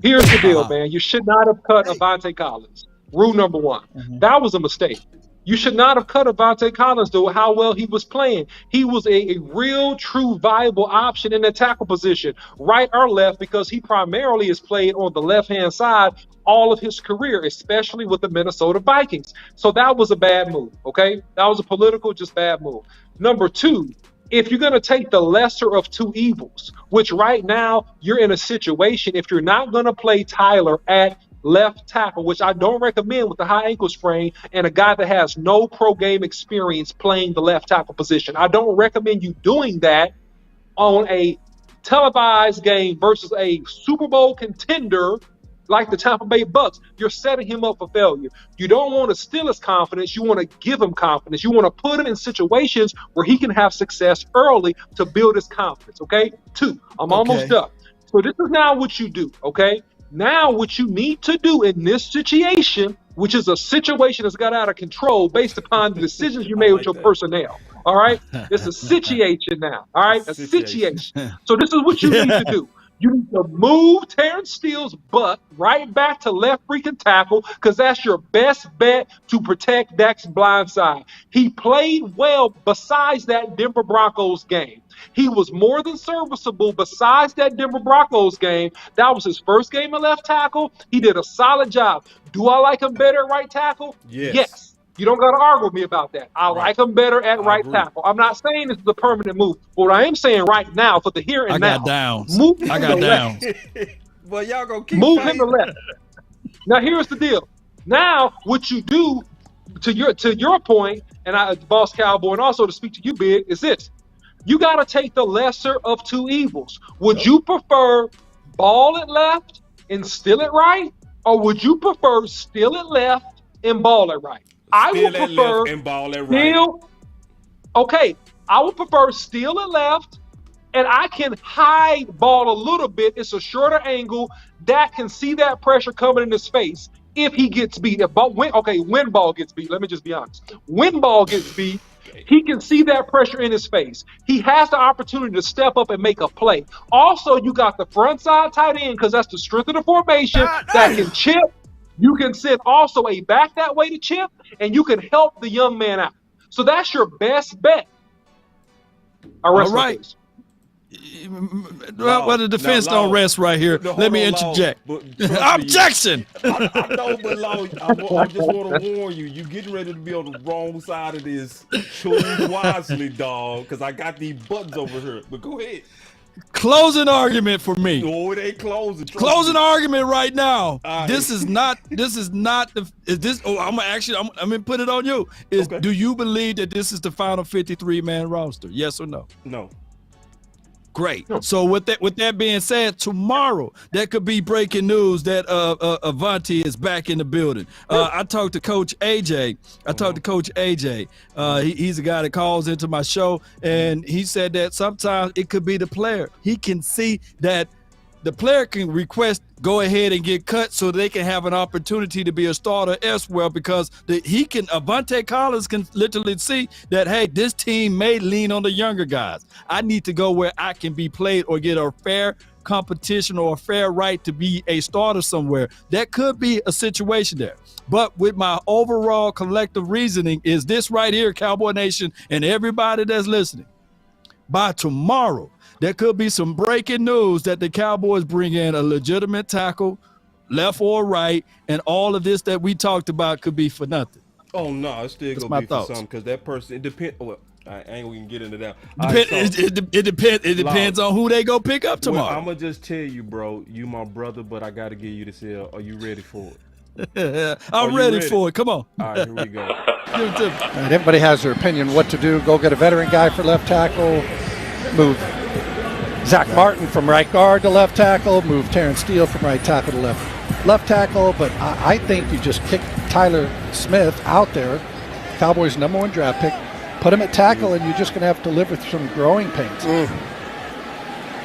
Here's the deal, Uh-huh. man. You should not have cut Avante Collins. Rule number one. That was a mistake. You should not have cut Avante Collins, though, how well he was playing. He was a real, true, viable option in the tackle position, right or left, because he primarily has played on the left-hand side all of his career, especially with the Minnesota Vikings. So that was a bad move, okay? That was a political, just bad move. Number two, if you're going to take the lesser of two evils, which right now you're in a situation, if you're not going to play Tyler at left tackle, which I don't recommend with a high ankle sprain and a guy that has no pro game experience playing the left tackle position. I don't recommend you doing that on a televised game versus a Super Bowl contender like the Tampa Bay Bucks. You're setting him up for failure. You don't want to steal his confidence. You want to give him confidence. You want to put him in situations where he can have success early to build his confidence, okay? Two, I'm almost done. So this is now what you do, okay? Now what you need to do in this situation, which is a situation that's got out of control based upon the decisions you made with your personnel, all right? It's a situation now, all right? A situation. So this is what you need to do. You need to move Terrence Steele's butt right back to left freaking tackle because that's your best bet to protect Dak's blind side. He played well besides that Denver Broncos game. He was more than serviceable besides that Denver Broncos game. That was his first game at left tackle. He did a solid job. Do I like him better at right tackle? Yes. You don't got to argue with me about that. I like him better at right tackle. I'm not saying this is a permanent move. But what I am saying right now, for the here and now, I got downs. move him I to got the left. downs. Well, y'all gonna keep Move fighting. him to left. Now here's the deal. Now what you do to your point, and I, Boss Cowboy, and also to speak to you, Big, is this: you got to take the lesser of two evils. Would you prefer ball at left and steal it right, or would you prefer steal it left and ball it right? I would Steal at prefer left and ball at right. I would prefer steal at left, and I can hide ball a little bit. It's a shorter angle. Dak can see that pressure coming in his face if he gets beat. When ball gets beat, let me just be honest. When ball gets beat, he can see that pressure in his face. He has the opportunity to step up and make a play. Also, you got the front side tight end because that's the strength of the formation that can chip. You can send also a back that way to chip, and you can help the young man out. So that's your best bet. All right. Well, the defense don't rest right here. Let me interject. Objection! I know, but Law, I just want to warn you. You getting ready to be on the wrong side of this. Choose wisely, dog, because I got these buttons over here. But go ahead. Closing argument for me. No, it ain't closing. Closing argument right now. right. This is not the. Is this? Oh, I'm gonna put it on you. Okay. Do you believe that this is the final 53-man roster? Yes or no? No. Great. So with that being said, tomorrow there could be breaking news that Avante is back in the building. I talked to Coach AJ. He's a guy that calls into my show, and he said that sometimes it could be the player. He can see that the player can request go ahead and get cut so they can have an opportunity to be a starter elsewhere, because Avante Collins can literally see that, hey, this team may lean on the younger guys. I need to go where I can be played or get a fair competition or a fair right to be a starter somewhere. That could be a situation there. But with my overall collective reasoning is this right here, Cowboy Nation and everybody that's listening. By tomorrow, there could be some breaking news that the Cowboys bring in a legitimate tackle, left or right, and all of this that we talked about could be for nothing. Oh no, it's still gonna be for something, because that person, it depends. Well, I ain't gonna get into that. It depends on who they go pick up tomorrow. Well, I'm gonna just tell you, bro. You my brother, but I gotta give you this here. Are you ready for it? I'm ready for it. Come on. All right, here we go. Give it to me. And everybody has their opinion what to do. Go get a veteran guy for left tackle. Move Zach Martin from right guard to left tackle. Move Terrence Steele from right tackle to left tackle. But I think you just kick Tyler Smith out there, Cowboys' #1 draft pick, put him at tackle, and you're just going to have to live with some growing pains.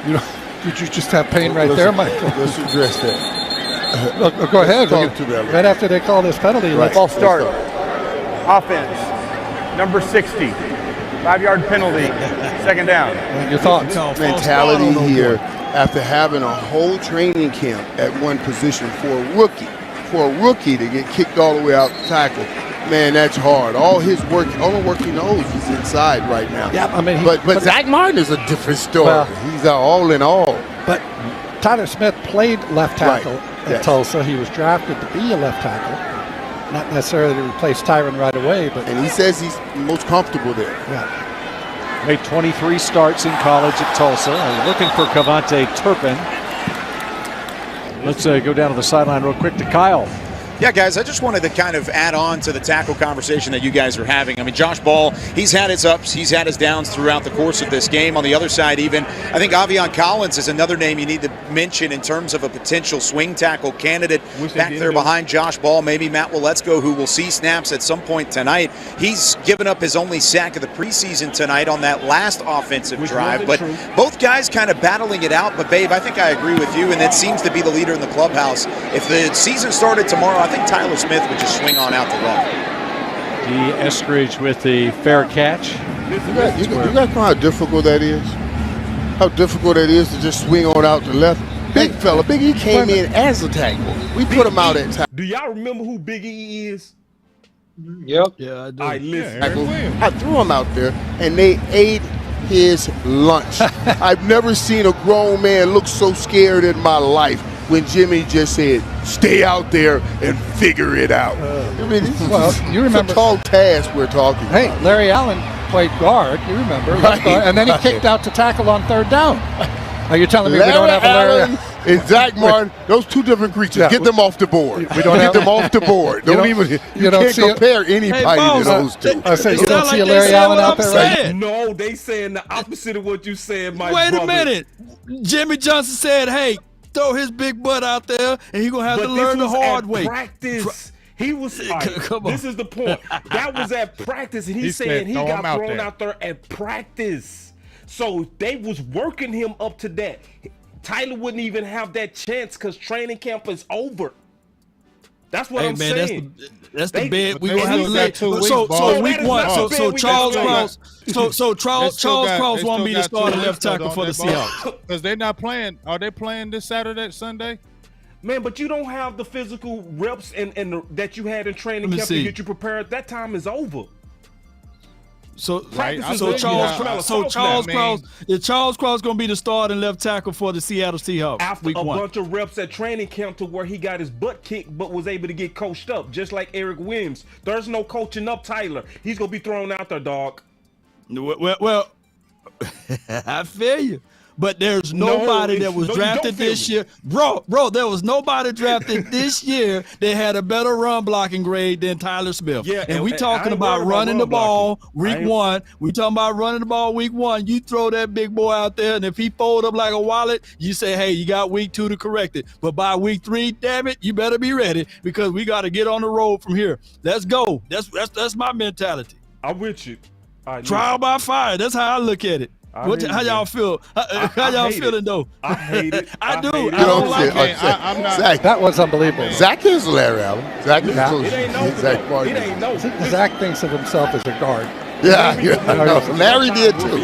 You know, did you just have pain right there, Michael? Let's address that. Go ahead. Talk to that. Right after they call this penalty. Right. Ball start. Offense. Number 60. 5-yard penalty. Second down. Your thoughts? Mentality here after having a whole training camp at one position for a rookie to get kicked all the way out to tackle. Man, that's hard. All the work he knows is inside right now. Yeah, I mean, but Zach Martin is a different story. Well, he's all in all. But Tyler Smith played left tackle at Tulsa. He was drafted to be a left tackle. Not necessarily to replace Tyron right away, and he says he's most comfortable there. Yeah. Made 23 starts in college at Tulsa. Looking for Cavante Turpin. Let's go down to the sideline real quick to Kyle. Yeah, guys, I just wanted to kind of add on to the tackle conversation that you guys are having. I mean, Josh Ball, he's had his ups, he's had his downs throughout the course of this game. On the other side, even, I think Avion Collins is another name you need to mention in terms of a potential swing tackle candidate back there behind Josh Ball. Maybe Matt Waletzko, who will see snaps at some point tonight. He's given up his only sack of the preseason tonight on that last offensive drive. But both guys kind of battling it out. But, Babe, I think I agree with you, and that seems to be the leader in the clubhouse. If the season started tomorrow, I think Tyler Smith would just swing on out the left. D. Eskridge with the fair catch. You guys know how difficult that is? How difficult it is to just swing on out the left? Big fella, Big E came in as a tackle. We put him out at tackle. Do y'all remember who Big E is? Yep. Yeah, I do. All right, listen. I threw him out there, and they ate his lunch. I've never seen a grown man look so scared in my life when Jimmy just said, stay out there and figure it out. I mean, you remember, it's a tall task we're talking about. Hey, Larry Allen played guard, you remember, right. And then he kicked out to tackle on third down. Are you telling me Larry we don't have a Larry Allen and Zach Martin, those two different creatures. Yeah, get them off the board. We don't get them off the board. You can't compare anybody to those two. I say you don't see a Larry Allen out there, right? No, they saying the opposite of what you said, my Wait brother. a minute. Jimmy Johnson said, hey, throw his big butt out there, and he's going to have to learn the hard way. Practice. He was Come on. This is the point. That was at practice, and he's saying he got thrown out there at practice. So they was working him up to that. Tyler wouldn't even have that chance because training camp is over. That's what I'm saying. That's the bed we gonna have to let. So week one. So Charles Cross want me to start a left tackle for the Seahawks because they're not playing. Are they playing this Saturday, Sunday? Man, but you don't have the physical reps and that you had in training camp to get you prepared. That time is over. So Charles Cross gonna be the starting left tackle for the Seattle Seahawks after week a one. bunch of reps at training camp to where he got his butt kicked but was able to get coached up, just like Eric Williams. There's no coaching up Tyler. He's gonna be thrown out there, dog. Well, I feel you. But there's nobody that was drafted this year. Bro, there was nobody drafted this year that had a better run blocking grade than Tyler Smith. Yeah, and we talking about running the ball week one. We talking about running the ball week one. You throw that big boy out there, and if he fold up like a wallet, you say, hey, you got week 2 to correct it. But by week 3, damn it, you better be ready because we got to get on the road from here. Let's go. That's my mentality. I'm with you. Trial by fire. That's how I look at it. How y'all feel? How y'all feeling though? I hate it. I do. hate it. I don't like it. I'm not. Zach, That was unbelievable. Zach is Larry Allen. Zach is close. It ain't no. Zach Martin. It ain't no. Zach thinks of himself as a guard. Yeah, no, Larry did too.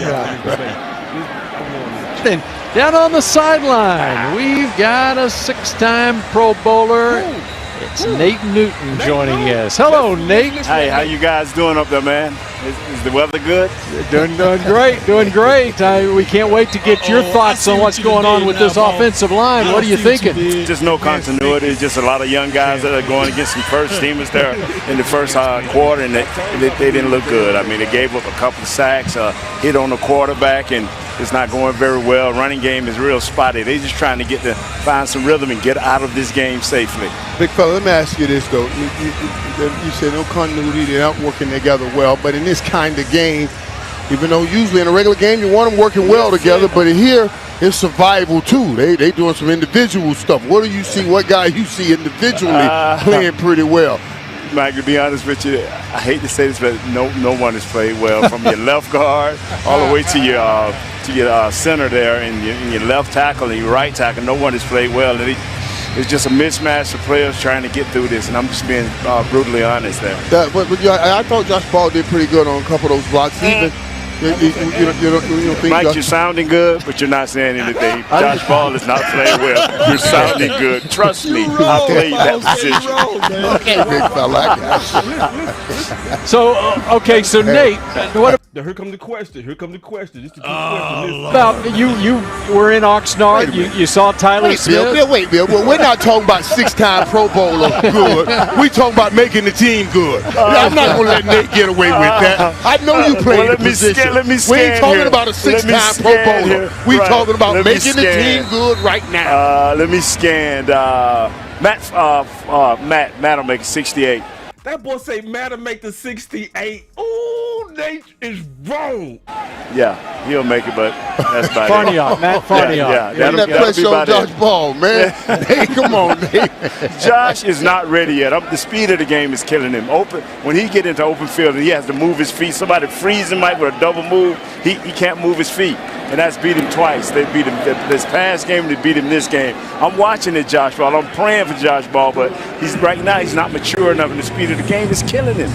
Then down on the sideline, we've got a 6-time Pro Bowler. It's Nate Newton joining us. Hello, Nate. Hey, how you guys doing up there, man? Is the weather good? Doing great, doing great. We can't wait to get your thoughts on what's going on with this offensive line. What are you thinking? Just no continuity. Just a lot of young guys that are going against some first teamers there in the first quarter, and they didn't look good. I mean, they gave up a couple of sacks, hit on the quarterback, and it's not going very well. Running game is real spotty. They're just trying to find some rhythm and get out of this game safely. Big fella, let me ask you this though. You said no continuity, they're not working together well, but in this kind of game, even though usually in a regular game you want them working well together, but here it's survival too. They doing some individual stuff. What do you see? What guy you see individually playing pretty well? Mike, to be honest with you, I hate to say this, but no one has played well from your left guard all the way to your center there, and your left tackle and your right tackle. No one has played well. And it's just a mismatch of players trying to get through this, and I'm just being brutally honest there. But I thought Josh Ball did pretty good on a couple of those blocks. Even you don't think Mike, you're sounding good, but you're not saying anything. Josh Ball is not playing well. You're sounding good. Trust me, I played that position. Okay, big fella. So Nate, what Here come the question. Just a question. about you were in Oxnard. You saw Tyler Smith. Bill. Well, we're not talking about 6-time Pro Bowler good. We talking about making the team good. I'm not going to let Nate get away with that. I know you played the position. We ain't talking about a 6-time Pro Bowler. We talking about making the team good right now. Let me scan. Matt will make 68. That boy say Matt will make the 68. Ooh, Nate is wrong. Yeah, he'll make it, but that's about Farniok, Matt Farniok. Yeah, that pressure on Josh Ball, man. Hey, come on, Nate. Josh is not ready yet. The speed of the game is killing him. When he get into open field and he has to move his feet, somebody frees him with a double move, he can't move his feet. And that's beat him twice. They beat him this past game, they beat him this game. I'm watching it, Josh Ball. I'm praying for Josh Ball, but right now he's not mature enough, and the speed of the game is killing him.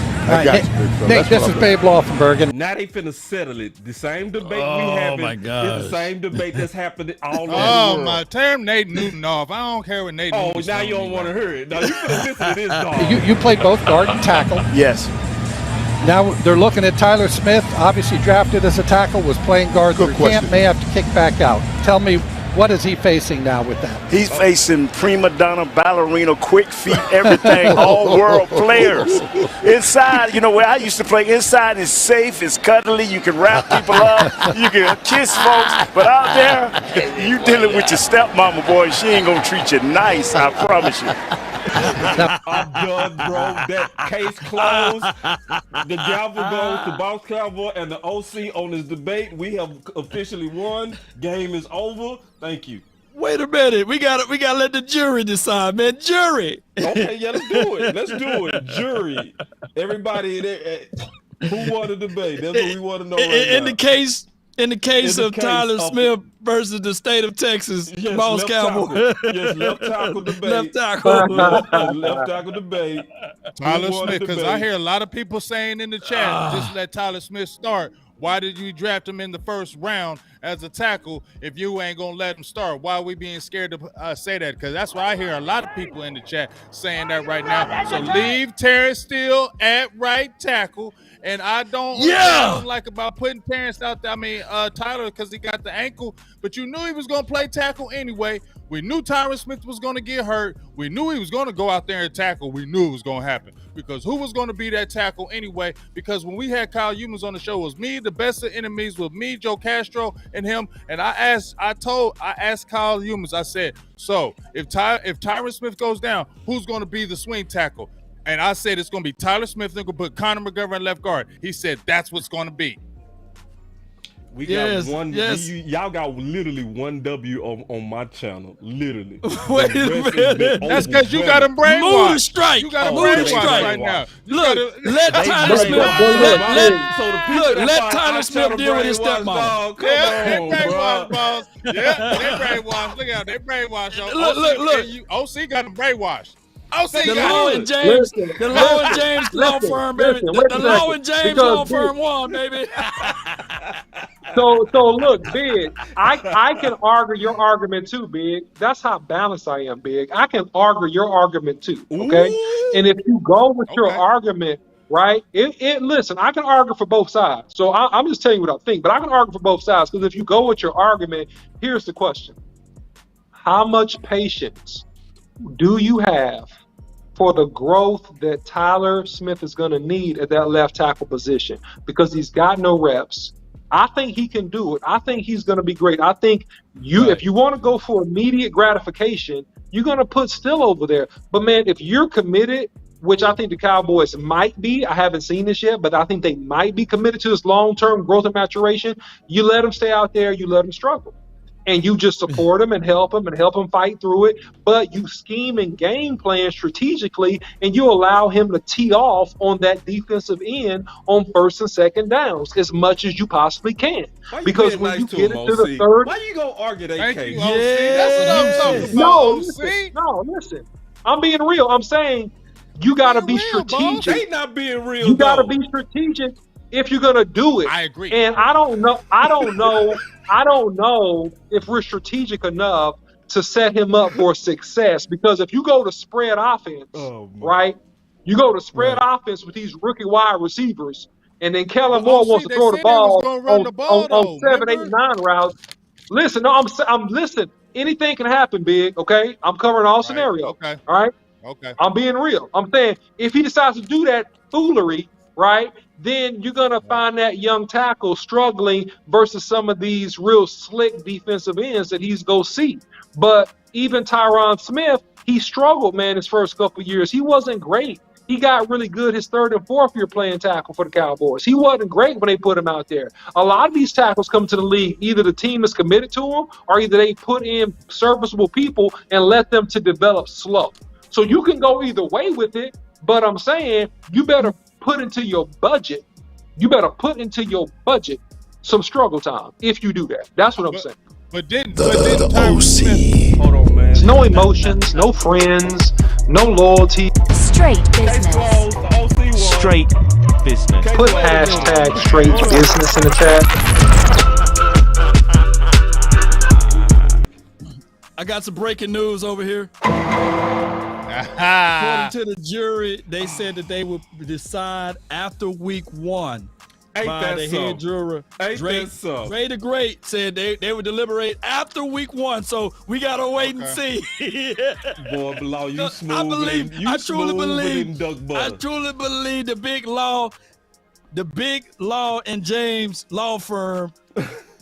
Nate, this is Babe Laufenberg. Now they finna settle it. The same debate we have. My God. It's the same debate that's happening all over the Oh world. my! Turn Nate Newton off. I don't care what Nate. Oh, Newton's now telling you don't me want to about. hear it. Now you finna listen to this dog. You played both guard and tackle. Yes. Now they're looking at Tyler Smith, obviously drafted as a tackle, was playing guard through camp, may have to kick back out. Tell me, what is he facing now with that? He's facing prima donna, ballerina, quick feet, everything, all world players. Inside, where I used to play, inside is safe, it's cuddly, you can wrap people up, you can kiss folks, but out there, you dealing with your stepmama, boy, she ain't gonna treat you nice, I promise you. I'm done, bro. That case closed. The gavel goes to Boss Cowboy and the OC on this debate. We have officially won. Game is over. Thank you. Wait a minute. We gotta let the jury decide, man. Jury. Okay, yeah, let's do it. Jury. Everybody there. Who won the debate? That's what we want to know right In now. In the case of Tyler Smith versus the state of Texas, yes, Boss Cowboy. Yes, left tackle debate. Left tackle. Left tackle debate. Tyler Smith, because I hear a lot of people saying in the chat, just let Tyler Smith start. Why did you draft him in the first round as a tackle if you ain't going to let him start? Why are we being scared to say that? Because that's what I hear a lot of people in the chat saying that right now. So leave Terrence Steele at right tackle. And I don't like about putting Terrence out there. I mean, Tyler, because he got the ankle, but you knew he was going to play tackle anyway. We knew Tyron Smith was going to get hurt. We knew he was going to go out there and tackle. We knew it was going to happen because who was going to be that tackle anyway? Because when we had Kyle Humans on the show, it was me, the best of enemies, with me, Joe Castro, and him. And I asked Kyle Humans, I said, so if Tyron Smith goes down, who's going to be the swing tackle? And I said it's going to be Tyler Smith. They're going to put Connor McGovern in left guard. He said that's what's going to be. We Yes, got one. yes. Y'all got literally one W on my channel. Literally. Wait The a rest has been minute. That's because you got overwhelming. him Move the brainwashed. strike. You got him Move the they strike. right now. You Look, gotta, let They Tyler Smith. brainwashed. So the people Look, that let thought Tyler I Smith tried to deal with his brainwash, stepmama. dog, come yeah, on, they bro. brainwashed, boss. Yeah, they brainwashed. Look out, they brainwashed. Yo. Look. OC got him brainwashed. OC The got Law him. and James, Listen, the Law and James law listen, firm, baby. listen, wait The a Law second. and James Because law firm won, baby. so look, Big, I can argue your argument too, Big. That's how balanced I am, Big. I can argue your argument too, okay? Ooh. And if you go with your Okay. argument, right? Listen, I can argue for both sides. So I'm just telling you what I think, but I can argue for both sides because if you go with your argument, here's the question: how much patience do you have for the growth that Tyler Smith is going to need at that left tackle position? Because he's got no reps. I think he can do it. I think he's going to be great. I think if you want to go for immediate gratification, you're going to put Still over there. But man, if you're committed, which I think the Cowboys might be, I haven't seen this yet, but I think they might be committed to this long-term growth and maturation, you let him stay out there, you let him struggle. And you just support him and help him fight through it. But you scheme and game plan strategically, and you allow him to tee off on that defensive end on first and second downs as much as you possibly can. Why you Because being when nice you to get him, into the OC? third, Why you gonna argue that Thank case? you, OC. That's what I'm talking about, OC. listen. I'm being real. I'm saying you got to be strategic. They not being real. You got to though. be strategic if you're gonna do it. I agree. And I don't know if we're strategic enough to set him up for success. Because if you go to spread offense, right? You go to spread offense with these rookie wide receivers, and then Kellen Moore wants to throw the ball on 7, 8, 9 routes. Listen, no, I'm listen. Anything can happen, Big. Okay, I'm covering all scenarios. Okay. All right. Okay. I'm being real. I'm saying if he decides to do that foolery, right, then you're going to find that young tackle struggling versus some of these real slick defensive ends that he's going to see. But even Tyron Smith, he struggled, man, his first couple of years. He wasn't great. He got really good his third and fourth year playing tackle for the Cowboys. He wasn't great when they put him out there. A lot of these tackles come to the league, either the team is committed to them or either they put in serviceable people and let them to develop slow. So you can go either way with it, but I'm saying you better put into your budget. You better put into your budget some struggle time if you do that. That's what I'm saying. But didn't The Tyron Smith, OC. Hold on, man. There's no emotions, no friends, no loyalty. Straight Case business. closed. The OC won. Straight business. Case Put closed. hashtag straight business in the chat. I got some breaking news over here. ah, According to the jury, they said that they would decide after week 1 Ain't by that the so? head juror. Ain't Dre, that so? Dre the Great said they would deliberate after week 1, so we gotta wait and see. Boy, Law, you I smooth. believe. You I truly smooth believe. in duck I butter. truly believe the big law and James law firm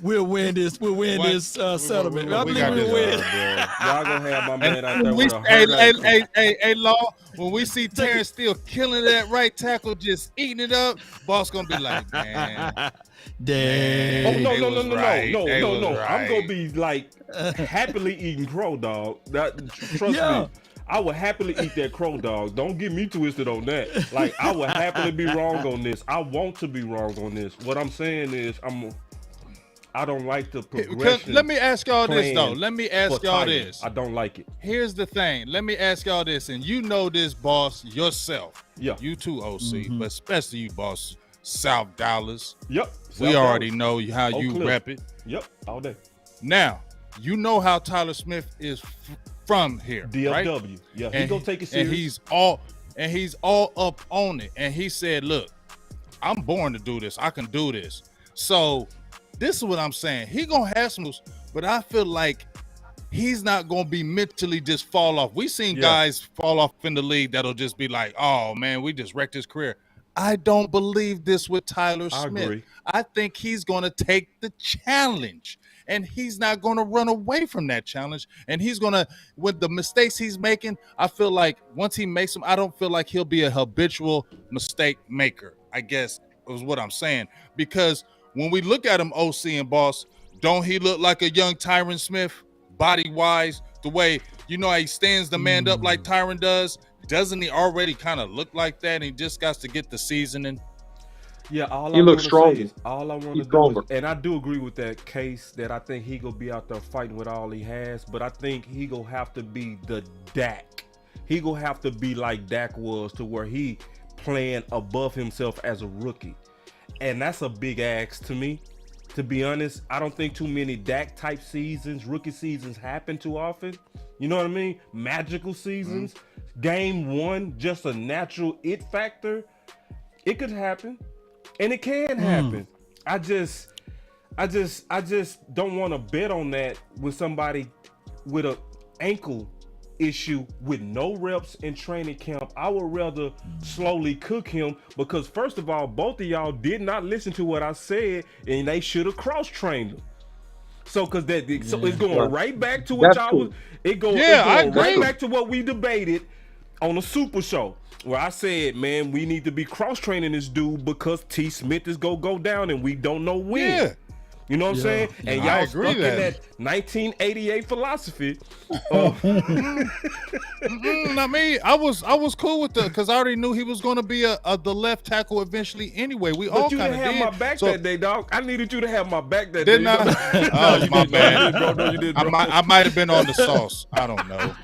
will win this. Will win this settlement. I believe we'll win. Y'all gonna have my man out there we, with a hurt hey, Law, when we see Terrence Steele killing that right tackle, just eating it up, boss gonna be like, man. Dang. Oh no! They was right. They was I'm right. gonna be like happily eating crow dog. Trust me, I would happily eat that crow dog. Don't get me twisted on that. Like I would happily be wrong on this. I want to be wrong on this. What I'm saying is I don't like the progression. Let me ask y'all this though. plan Let me ask for y'all Titan. this. I don't like it. Here's the thing. Let me ask y'all this, and you know this, boss, yourself. Yeah. You too, OC, but especially you, boss, South Dallas. Yep. We South already Dallas. know how Oak you Cliff. rep it. Yep. All day. Now, you know how Tyler Smith is from here, right? DFW. Yeah. He gonna take it serious. And he's all up on it. And he said, "Look, I'm born to do this. I can do this." So this is what I'm saying. He gonna have some, but I feel like he's not gonna be mentally just fall off. We seen guys fall off in the league that'll just be like, "Oh man, we just wrecked his career." I don't believe this with Tyler Smith. I agree. I think he's gonna take the challenge. And he's not going to run away from that challenge. And he's going to, with the mistakes he's making, I feel like once he makes them, I don't feel like he'll be a habitual mistake maker, I guess is what I'm saying. Because when we look at him, OC and Boss, don't he look like a young Tyron Smith, body-wise, the way, how he stands the man up like Tyron does? Doesn't he already kind of look like that? And he just got to get the seasoning. Yeah, all He I want looks to stronger. say is, all I want to He's do stronger. is, and I do agree with that case that I think he gonna be out there fighting with all he has, but I think he gonna have to be the Dak. He gonna have to be like Dak was, to where he playing above himself as a rookie, and that's a big ask to me. To be honest, I don't think too many Dak type seasons, rookie seasons, happen too often. You know what I mean? Magical seasons, game one, just a natural it factor. It could happen, and it can happen. I just don't want to bet on that with somebody with a ankle issue with no reps in training camp. I would rather slowly cook him, because first of all, both of y'all did not listen to what I said, and they should have cross-trained him. So, because so it's going right back to what y'all was. It's going right back to what we debated on the Super Show, where I said, man, we need to be cross-training this dude because T. Smith is gonna go down, and we don't know when. Yeah. You know what I'm saying? And I y'all agree stuck in that. that 1988 philosophy. Not me. I was cool with that because I already knew he was going to be the left tackle eventually anyway. We all But you kind didn't of have did. my back So- that day, dog. I needed you to have my back that day. Didn't I? Oh, you my did, bad. bro. No, you did, bro. I might have been on the sauce. I don't know.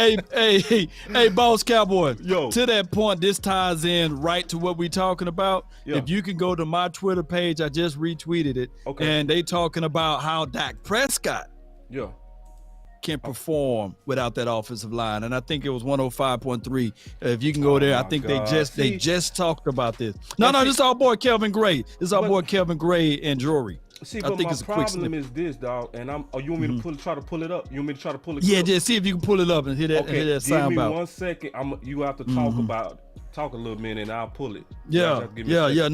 Hey, Boss Cowboy. Yo. To that point, this ties in right to what we talking about. Yeah. If you can go to my Twitter page, I just retweeted it. Okay. And they talking about how Dak Prescott Yeah. can perform without that offensive line. And I think it was 105.3. If you can go there, I my think God. they just talked about this. No, see- this is our boy Kelvin Gray. This is our But- boy Kelvin Gray and Drury. See, I but think my it's a quick problem snippet. is this, dog. And you want me to try to pull it up? You want me to try to pull it? Yeah, just see if you can pull it up and hit that, Okay, hit that give sound me out. 1 second. You have to talk a little minute, and I'll pull it. You Yeah, just have to give me a second. yeah,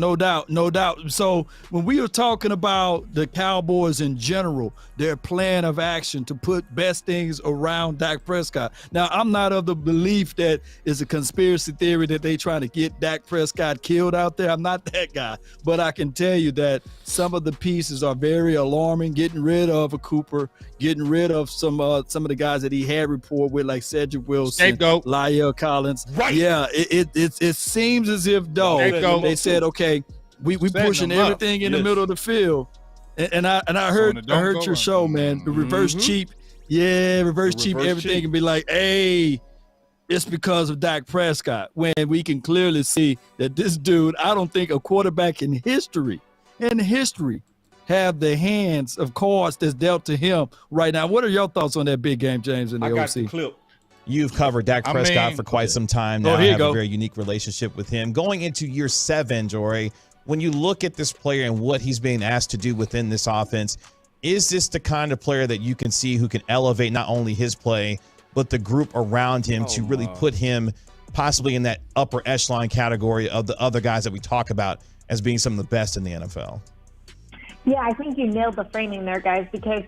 no doubt. So when we were talking about the Cowboys in general, their plan of action to put best things around Dak Prescott. Now, I'm not of the belief that it's a conspiracy theory that they trying to get Dak Prescott killed out there. I'm not that guy, but I can tell you that some of the pieces are very alarming. Getting rid of a Cooper, getting rid of some of the guys that he had rapport with, like Cedric Wilson, Scapegoat. Lyle Collins. Right. Yeah, it seems as if Scapegoat. they said, okay, we Setting pushing them up. everything in the Yes. middle of the field, and I So heard it don't go your right. show, man. The reverse cheap, reverse cheap reverse everything, cheap. and be like, hey, it's because of Dak Prescott. When we can clearly see that this dude, I don't think a quarterback in history, have the hands of cards that's dealt to him right now. What are your thoughts on that big game, James, and the I got OC? the clip. You've covered Dak I Prescott mean- for quite some time Oh, now. here I you have go. a very unique relationship with him. Going into year 7, Jory, when you look at this player and what he's being asked to do within this offense, is this the kind of player that you can see who can elevate not only his play, but the group around him to really put him possibly in that upper echelon category of the other guys that we talk about as being some of the best in the NFL? Yeah, I think you nailed the framing there, guys, because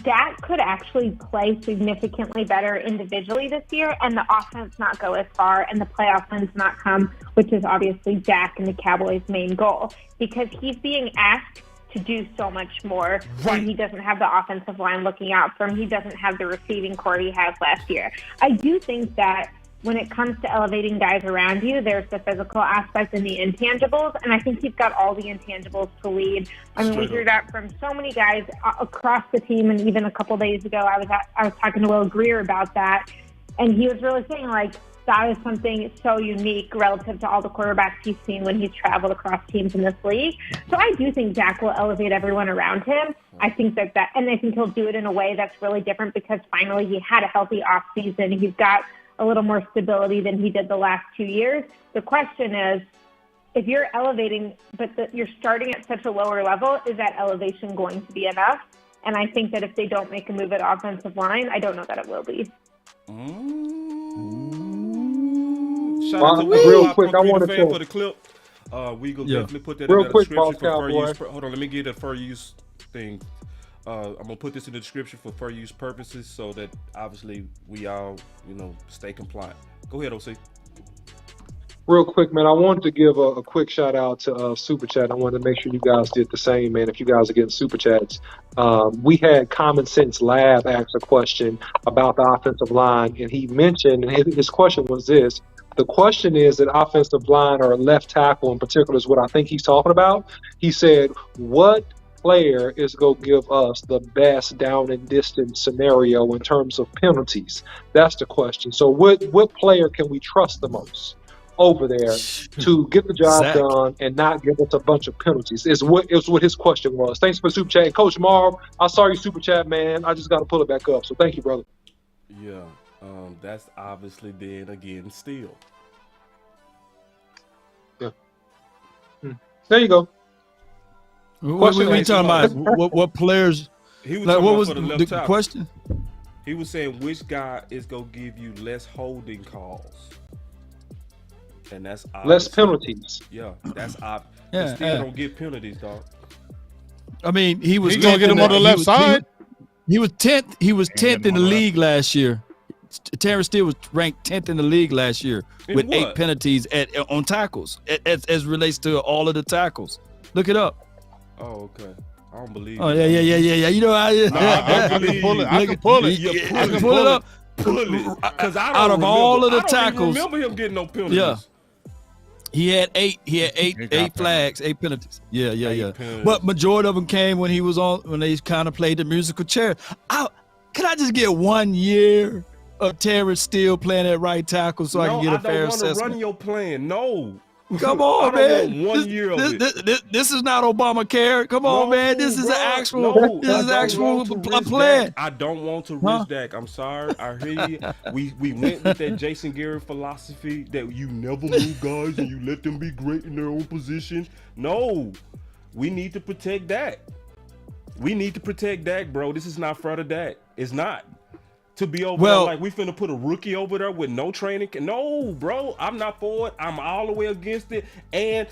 Dak could actually play significantly better individually this year and the offense not go as far and the playoff wins not come, which is obviously Dak and the Cowboys' main goal, because he's being asked to do so much more when he doesn't have the offensive line looking out for him. He doesn't have the receiving core he had last year. I do think that when it comes to elevating guys around you, there's the physical aspect and the intangibles, and I think he's got all the intangibles to lead. I mean, we hear that from so many guys across the team, and even a couple days ago, I was talking to Will Greer about that, and he was really saying, like, that is something so unique relative to all the quarterbacks he's seen when he's traveled across teams in this league. So I do think Dak will elevate everyone around him. I think that, and I think he'll do it in a way that's really different because finally he had a healthy offseason. He's got a little more stability than he did the last 2 years. The question is, if you're elevating, but you're starting at such a lower level, is that elevation going to be enough? And I think that if they don't make a move at offensive line, I don't know that it will be. Shout out to real quick, I wanted fan to for the clip. We go Yeah. definitely put that Real in the quick, description Boss for fair Cowboy. use. Hold on, let me get a fair use thing. I'm gonna put this in the description for fair use purposes, so that obviously we all, stay compliant. Go ahead, OC. Real quick, man, I wanted to give a quick shout out to Super Chat. I wanted to make sure you guys did the same, man. If you guys are getting Super Chats, we had Common Sense Lab ask a question about the offensive line, and he mentioned, and his question was this. The question is that offensive line or left tackle in particular is what I think he's talking about. He said, what player is going to give us the best down and distance scenario in terms of penalties? That's the question. So what player can we trust the most over there to get the job Zach. done and not give us a bunch of penalties? Is what his question was. Thanks for super chat. And Coach Marv, I saw your super chat, man. I just got to pull it back up. So thank you, brother. Yeah, that's obviously then again Steele. Yeah. There you go. What we talking about? What players? He was like, talking what about was for the left the tackle. question? He was saying which guy is gonna give you less holding calls, and that's less penalties. Yeah, that's obvious. Yeah, Steele don't get penalties, dog. I mean, he was gonna get him on the left side. He was 10th. He was 10th in the league last year. Terrence Steele was ranked 10th in the league last year with 8 penalties on tackles, as relates to all of the tackles. Look it up. Oh, okay. I don't believe. Oh, yeah. You know, I can pull it. I can pull it. I can pull it up. Pull it. Because out of all of the tackles, I don't remember him getting no penalties. Yeah. He had eight flags, 8 penalties. Yeah. Penalties. But majority of them came when they kind of played the musical chair. Can I just get 1 year of Terrence Steele playing at right tackle so I can get a fair assessment? I don't want to run your plan. No. Come on, man. I don't want 1 year of it. This is not Obamacare. Come on, man. This is an actual. This is actual plan. I don't want to risk that. I'm sorry. I hear you. We went with that Jason Garrett philosophy that you never move guys and you let them be great in their own position. No, we need to protect Dak. We need to protect Dak, bro. This is not fair to Dak. It's not. To be over there like we finna put a rookie over there with no training. No, bro, I'm not for it. I'm all the way against it. And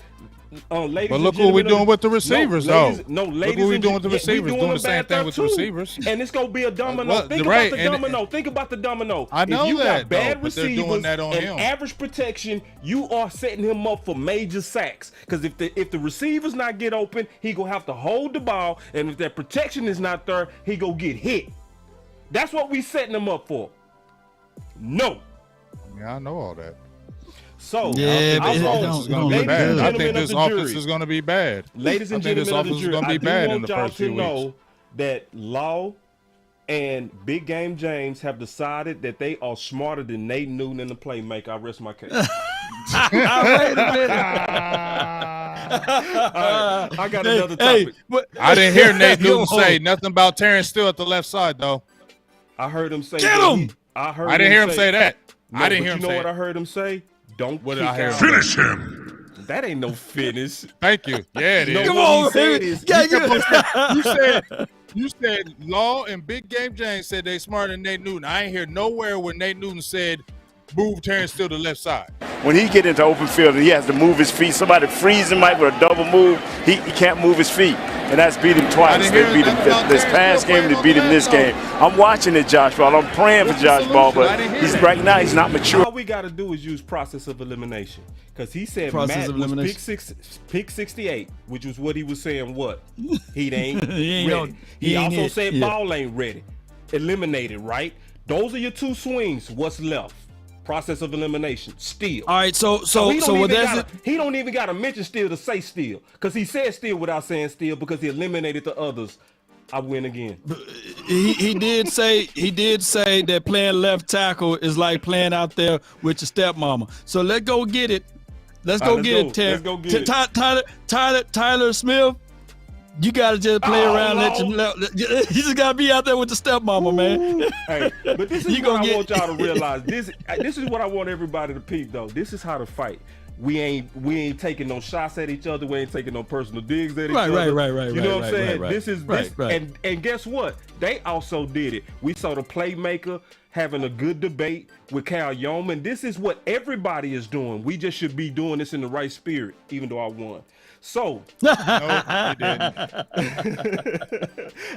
ladies, but look what we're doing with the receivers, ladies, though. ladies, look what we're doing with the receivers. Doing the same thing with the receivers. And it's gonna be a domino. Think about the domino. Think about the domino. I know if you that, got bad though, but they're receivers doing that on and him. average protection, you are setting him up for major sacks. Because if the receivers not get open, he gonna have to hold the ball, and if that protection is not there, he gonna get hit. That's what we setting him up for. No. Yeah, I know all that. So, yeah, I think this offense is going to be bad. Ladies and gentlemen of the jury, I do want y'all to know that Law and Big Game James have decided that they are smarter than Nate Newton in the playmaker. I rest my case. Wait a minute. I got another topic. I didn't hear Nate Newton say nothing about Terrence Steele at the left side, though. I heard him say, "Get him." I didn't hear him say that. No, I didn't hear him say. You know what I heard him say? Don't what did I hear? Finish him. That ain't no finish. Thank you. Yeah, it is. No, Come what on, he said is, you said Law and Big Game James said they smarter than Nate Newton. I ain't hear nowhere where Nate Newton said move Terrence Steele to the left side. When he get into open field and he has to move his feet, somebody frees him like with a double move, he can't move his feet. And that's beat him twice. They beat him this past game, they beat him this game. I'm watching it, Josh Ball. I'm praying for Josh Ball, but right now he's not mature. All we got to do is use process of elimination. Because he said Process Matt of was pick 68, which was what he was saying what? He ain't He ain't ready. no- He ain't also it. said Yeah. ball ain't ready. Eliminated, right? Those are your two swings. What's left? Process of elimination. Steal. All right, so he don't what even that's gotta, he don't even got to mention steal to say steal. Because he said steal without saying steal because he eliminated the others. I win again. he did say that playing left tackle is like playing out there with your stepmama. So let's go get it. Let's go get it, Terry. Let's go get it. Tyler Smith. You gotta just play around. You just gotta be out there with the stepmama, man. Hey, but this is what I want y'all to realize. This is what I want everybody to peep though. This is how to fight. We ain't taking no shots at each other. We ain't taking no personal digs at each other. Right. You know what I'm saying? Right. This is this, and guess what? They also did it. We saw the playmaker having a good debate with Cal Yeoman. This is what everybody is doing. We just should be doing this in the right spirit, even though I won. So, no, you didn't.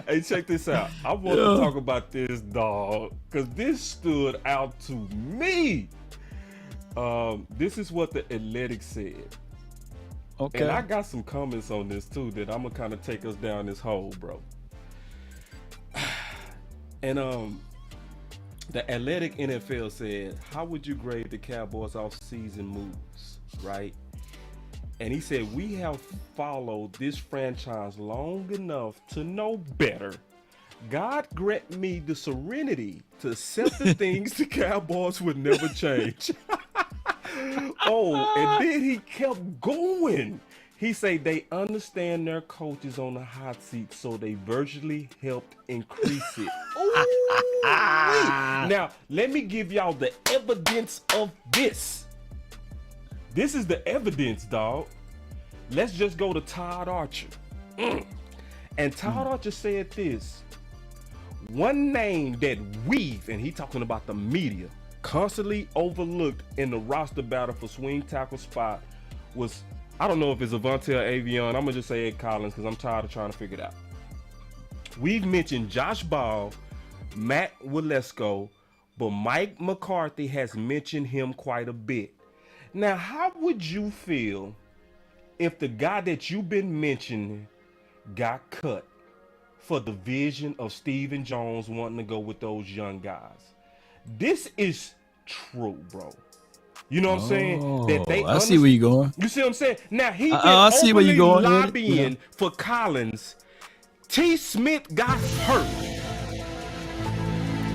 Hey, check this out. I want to talk about this, dog, because this stood out to me. This is what the Athletic said. Okay. And I got some comments on this too that I'm gonna kind of take us down this hole, bro. And the Athletic NFL said, how would you grade the Cowboys off-season moves, right? And he said, we have followed this franchise long enough to know better. God grant me the serenity to accept the things the Cowboys would never change. Oh, and then he kept going. He said they understand their coaches on the hot seat, so they virtually helped increase it. Now, let me give y'all the evidence of this. This is the evidence, dog. Let's just go to Todd Archer. And Todd Archer said this. One name that we've, and he talking about the media, constantly overlooked in the roster battle for swing tackle spot was, I don't know if it's Avante or Avion. I'm going to just say Ed Collins because I'm tired of trying to figure it out. We've mentioned Josh Ball, Matt Walesko, but Mike McCarthy has mentioned him quite a bit. Now, how would you feel if the guy that you've been mentioning got cut for the vision of Stephen Jones wanting to go with those young guys? This is true, bro. You know what I'm saying? That they I see where you're going. You see what I'm saying? Now he been I see where you're going. lobbying for Collins. T. Smith got hurt.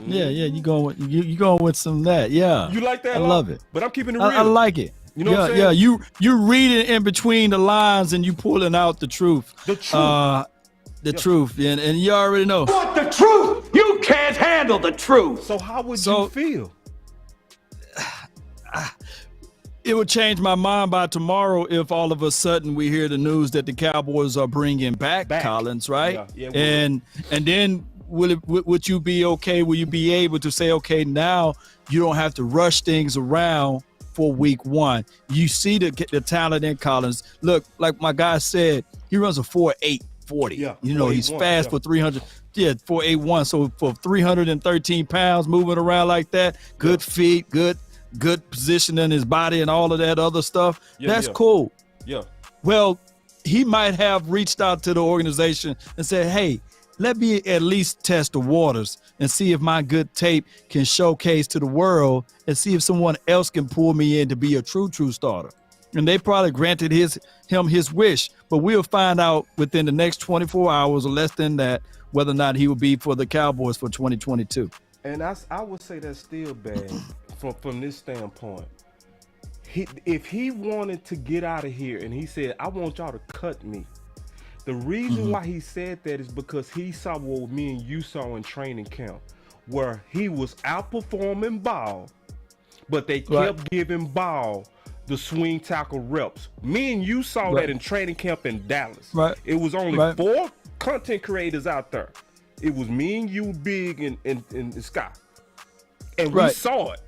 Yeah, you going with some of that. Yeah. You like that? I love it. But I'm keeping it real. I like it. You know what I'm saying? Yeah, you reading in between the lines and you pulling out the truth. The truth. The truth. And you already know. Want the truth? You can't handle the truth. So how would you feel? It would change my mind by tomorrow if all of a sudden we hear the news that the Cowboys are bringing back Collins, right? Yeah, and then would you be okay? Will you be able to say, okay, now you don't have to rush things around for week one? You see the talent in Collins. Look, like my guy said, he runs a 4.8 40. Yeah, you know, he's fast for 300. Yeah, 4.81. So for 313 pounds moving around like that, good feet, good position in his body and all of that other stuff. That's cool. Yeah. Well, he might have reached out to the organization and said, hey, let me at least test the waters and see if my good tape can showcase to the world and see if someone else can pull me in to be a true starter. And they probably granted him his wish, but we'll find out within the next 24 hours or less than that whether or not he will be for the Cowboys for 2022. And I would say that's still bad from this standpoint. If he wanted to get out of here and he said, I want y'all to cut me, the reason why he said that is because he saw what me and you saw in training camp, where he was outperforming Ball, but they kept giving Ball the swing tackle reps. Me and you saw that in training camp in Dallas. Right. It was only 4 content creators out there. It was me and you, Big, and Scott. And we saw it.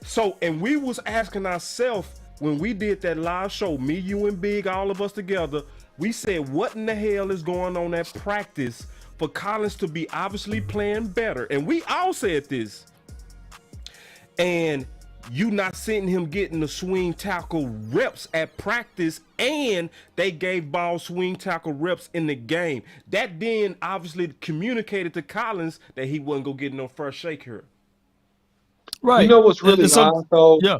So, and we was asking ourselves when we did that live show, me, you, and Big, all of us together, we said, what in the hell is going on at practice for Collins to be obviously playing better? And we all said this. And you not seeing him getting the swing tackle reps at practice, and they gave Ball swing tackle reps in the game. That then obviously communicated to Collins that he wasn't gonna get no first shake here. Right. You know what's really odd though? Yeah.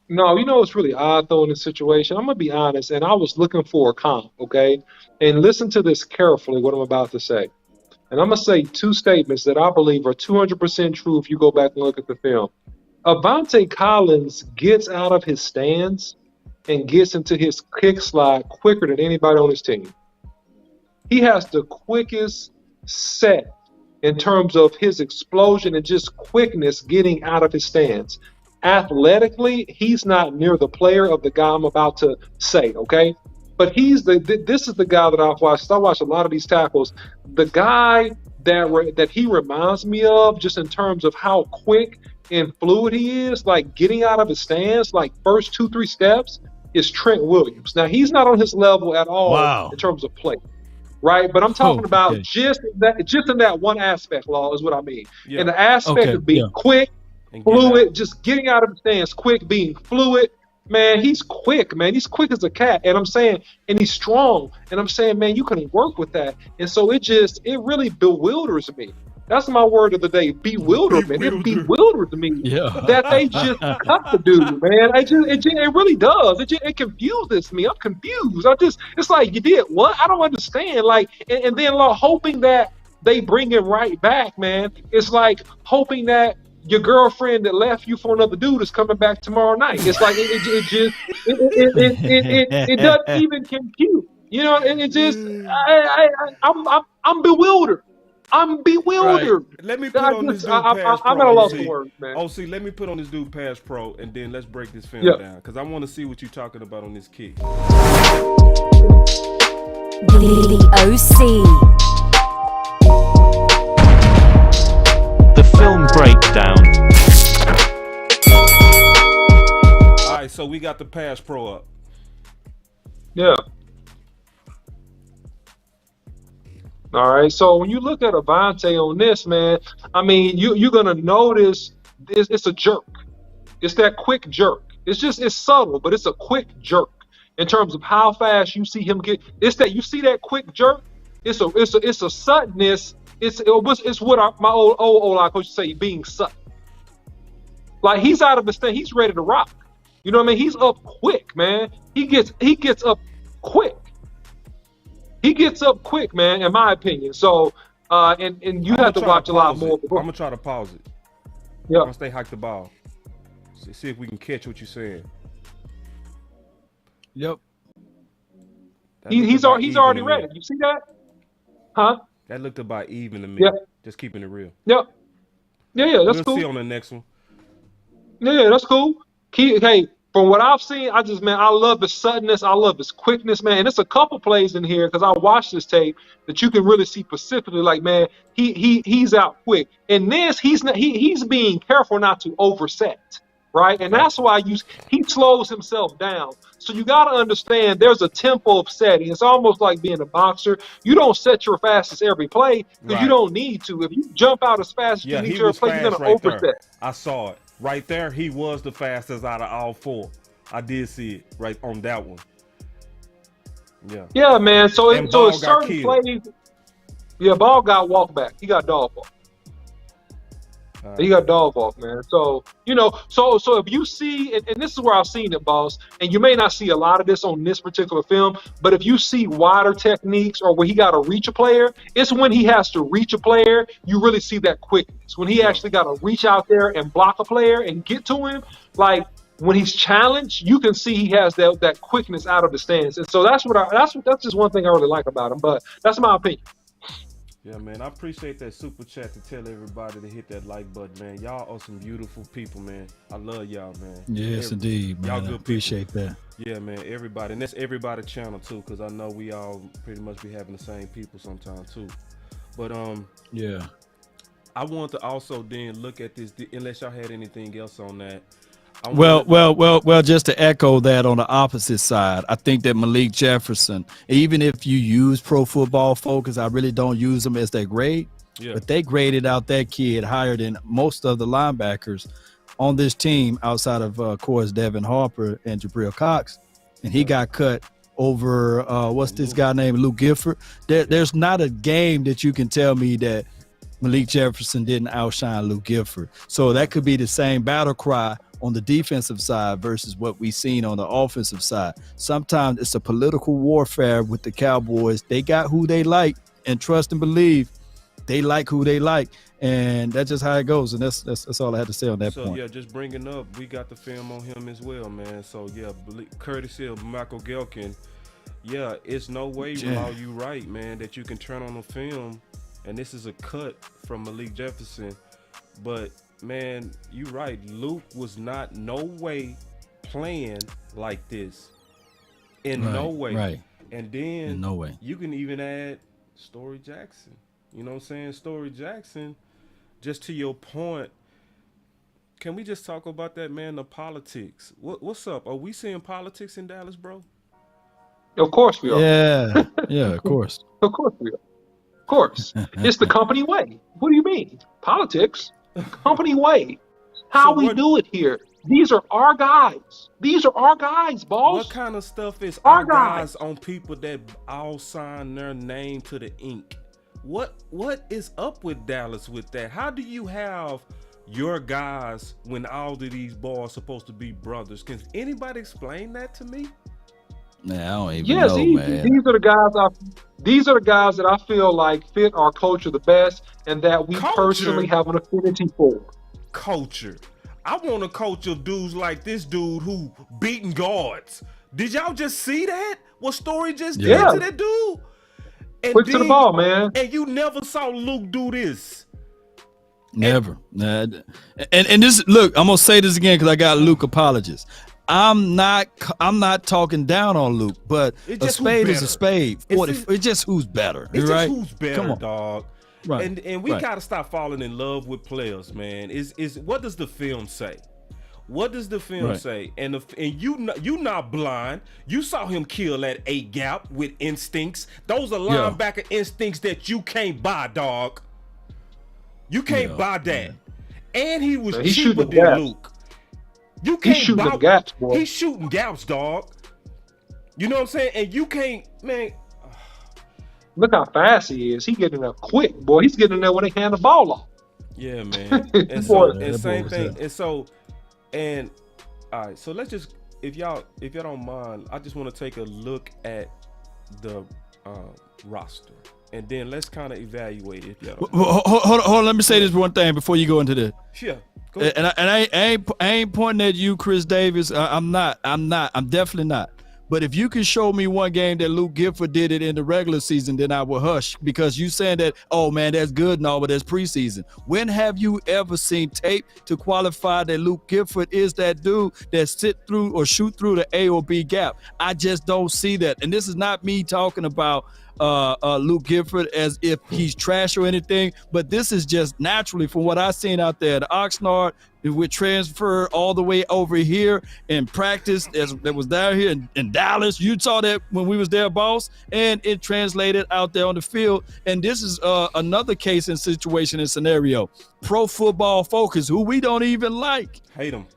No, you know what's really odd though in this situation? I'm gonna be honest, and I was looking for a comp, okay? And listen to this carefully, what I'm about to say. And I'm gonna say 2 statements that I believe are 200% true if you go back and look at the film. Avante Collins gets out of his stance and gets into his kick slide quicker than anybody on his team. He has the quickest set in terms of his explosion and just quickness getting out of his stance. Athletically, he's not near the player of the guy I'm about to say, okay? But this is the guy that I've watched. I watch a lot of these tackles. The guy that he reminds me of, just in terms of how quick and fluid he is, like getting out of his stance, like first 2-3 steps, is Trent Williams. Now, he's not on his level at all in terms of play, right? But I'm talking about just in that one aspect, Law, is what I mean. And the aspect of being quick, And fluid, just getting out of the stance quick, being fluid. Man, he's quick, man. He's quick as a cat. And I'm saying, and he's strong. And I'm saying, man, you can work with that. And so it really bewilders me. That's my word of the day, bewilderment. It bewilders me that they just cut the dude, man. It really does. It confuses me. I'm confused. It's like, you did what? I don't understand. Like, and then hoping that they bring him right back, man. It's like hoping that your girlfriend that left you for another dude is coming back tomorrow night. It's like it doesn't even compute. You know, and it just I'm bewildered. I'm bewildered. Right. Let me put on this dude pass pro. I'm at a loss for words, man. OC, let me put on this dude pass pro, and then let's break this film down, because I want to see what you're talking about on this kick. The OC. The film breakdown. All right, so we got the pass pro up. Yeah. All right. So when you look at Avante on this, man, I mean, you're gonna notice it's a jerk. It's that quick jerk. It's subtle, but it's a quick jerk in terms of how fast you see him get. It's that you see that quick jerk. It's a suddenness. It's what my old coach say, being sudden. Like, he's out of his thing. He's ready to rock. You know what I mean? He's up quick, man. He gets up quick. He gets up quick, man, in my opinion. So, and you have to watch a lot more. I'm gonna try to pause it. Yeah. Once they hike the ball, see if we can catch what you're saying. Yep. He's already ready. You see that? Huh? That looked about even to me. Yeah. Just keeping it real. Yep. Yeah, that's cool. We'll see on the next one. Yeah, that's cool. Hey, from what I've seen, I love his suddenness. I love his quickness, man. And it's a couple plays in here, because I watched this tape, that you can really see specifically, like, man, he's out quick. And this, he's being careful not to overset, right? And that's why he slows himself down. So you got to understand, there's a tempo of setting. It's almost like being a boxer. You don't set your fastest every play, because you don't need to. If you jump out as fast as you need to play, you're going to overset. I saw it. Right there, he was the fastest out of all four. I did see it right on that one. Yeah. Yeah, man. So it's certain plays. Yeah, ball got walked back. He got dog walk. He got dog walk, man. So, so if you see, and this is where I've seen it, boss, and you may not see a lot of this on this particular film, but if you see wider techniques or where he got to reach a player, it's when he has to reach a player, you really see that quickness. When he actually got to reach out there and block a player and get to him, like when he's challenged, you can see he has that quickness out of the stance. And so that's just one thing I really like about him, but that's my opinion. Yeah, man, I appreciate that super chat to tell everybody to hit that like button, man. Y'all are some beautiful people, man. I love y'all, man. Yes, indeed, man. Y'all good appreciate that. Yeah, man, everybody. And that's everybody channel, too, because I know we all pretty much be having the same people sometimes, too. But, yeah. I want to also then look at this, unless y'all had anything else on that. Well, just to echo that on the opposite side, I think that Malik Jefferson, even if you use Pro Football Focus, I really don't use them as their grade, but they graded out that kid higher than most of the linebackers on this team outside of course, Devin Harper and Jabril Cox, and he got cut over, what's this guy named Luke Gifford? There's not a game that you can tell me that Malik Jefferson didn't outshine Luke Gifford. So that could be the same battle cry on the defensive side versus what we've seen on the offensive side. Sometimes it's a political warfare with the Cowboys. They got who they like, and trust and believe they like who they like, and that's just how it goes. And that's all I had to say on that point. So yeah, just bringing up, we got the film on him as well, man. So yeah, courtesy of Michael Gelkin. Yeah, it's no way, while you right, man, that you can turn on the film, and this is a cut from Malik Jefferson, but man, you right. Luke was not no way playing like this. No way. Right. And then in no way. You can even add Story Jackson. You know what I'm saying? Story Jackson, just to your point, can we just talk about that, man, the politics? What's up? Are we seeing politics in Dallas, bro? Of course we are. Yeah, of course. Of course we are. Of course. It's the company way. What do you mean? Politics? Company way. how we do it here. These are our guys. These are our guys, boss. What kind of stuff is Our our guys on people that all sign their name to the ink? What is up with Dallas with that? How do you have your guys when all of these boys supposed to be brothers? Can anybody explain that to me? Man, I don't even know, man. These are the guys that I feel like fit our culture the best, and that we personally have an affinity for. Culture. I want a culture of dudes like this dude who beating guards. Did y'all just see that? What Story just did to that dude? And Quick to the ball, man. And you never saw Luke do this. Never. And this, look, I'm gonna say this again because I got Luke apologists. I'm not talking down on Luke, but a spade is a spade. It's just who's better. It's right? just who's better, Come on. dog. Right. And we gotta stop falling in love with players, man. Is what does the film say? What does the film say? And you not blind. You saw him kill that 8 gap with instincts. Those are linebacker instincts that you can't buy, dog. You can't buy that. And he was cheaper than Luke. You can't He's shooting buy gaps, boy. He's shooting gaps, dog. You know what I'm saying? And you can't, man. Look how fast he is. He getting there quick, boy. He's getting there when they hand the ball off. Yeah, man. And so, and same thing. And all right. So let's just, if y'all don't mind, I just want to take a look at the roster, and then let's kind of evaluate it. Hold on. Let me say this one thing before you go into this. Sure. And I ain't pointing at you, Chris Davis. I'm not. I'm definitely not. But if you can show me one game that Luke Gifford did it in the regular season, then I will hush, because you saying that, oh man, that's good and all, but that's preseason. When have you ever seen tape to qualify that Luke Gifford is that dude that sit through or shoot through the A or B gap? I just don't see that. And this is not me talking about Luke Gifford as if he's trash or anything, but this is just naturally from what I've seen out there. The Oxnard, we transfer all the way over here and practice that was down here in Dallas. You saw that when we was there, boss, and it translated out there on the field. And this is another case and situation and scenario. Pro Football Focus, who we don't even like. Hate them.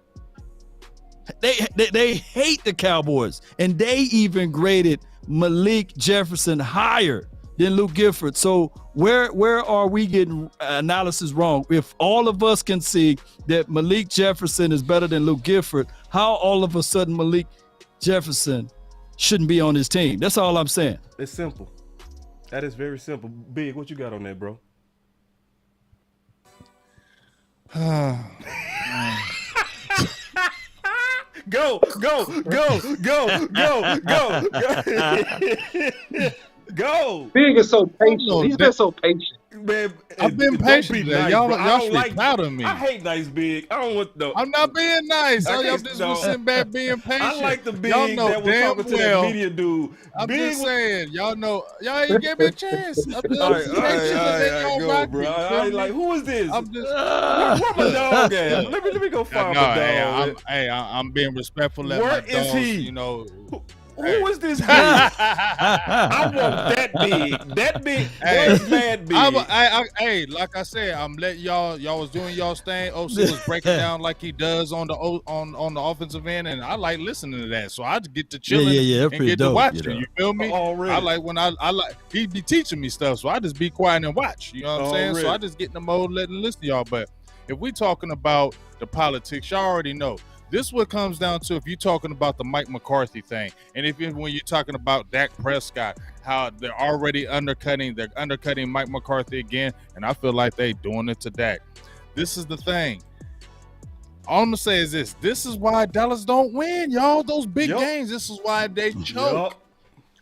They hate the Cowboys, and they even graded Malik Jefferson higher than Luke Gifford. So where are we getting analysis wrong? If all of us can see that Malik Jefferson is better than Luke Gifford, how all of a sudden Malik Jefferson shouldn't be on his team? That's all I'm saying. It's simple. That is very simple. Big, what you got on that, bro? Go. Go. Big is so patient. He's been so patient. Man, I've been patient. Nice, y'all should be proud of me. I hate nice Big. I don't want no. I'm not being nice. Y'all just was sitting back being patient. I like the Big y'all know that was damn talking to well. that media dude. I'm Big just saying, y'all know, y'all ain't give me a chance. I'm just all right, go, bro. I like, who is this? I'm just where my dog at? Let me go find my dog. I'm being respectful. Where is he? You know. Who is this big? I want that big. That big. Where's Mad Big? Hey, like I said, I'm letting y'all was doing y'all's thing. OC was breaking down like he does on the offensive end, and I like listening to that. So I get to chilling and get to watching. You feel me? I like when I like he be teaching me stuff, so I just be quiet and watch. You know what I'm saying? So I just get in the mode letting listen to y'all. But if we talking about the politics, y'all already know. This what comes down to if you're talking about the Mike McCarthy thing, and when you're talking about Dak Prescott, how they're already undercutting Mike McCarthy again, and I feel like they doing it to Dak. This is the thing. All I'm gonna say is this: this is why Dallas don't win, y'all. Those big games. This is why they choke.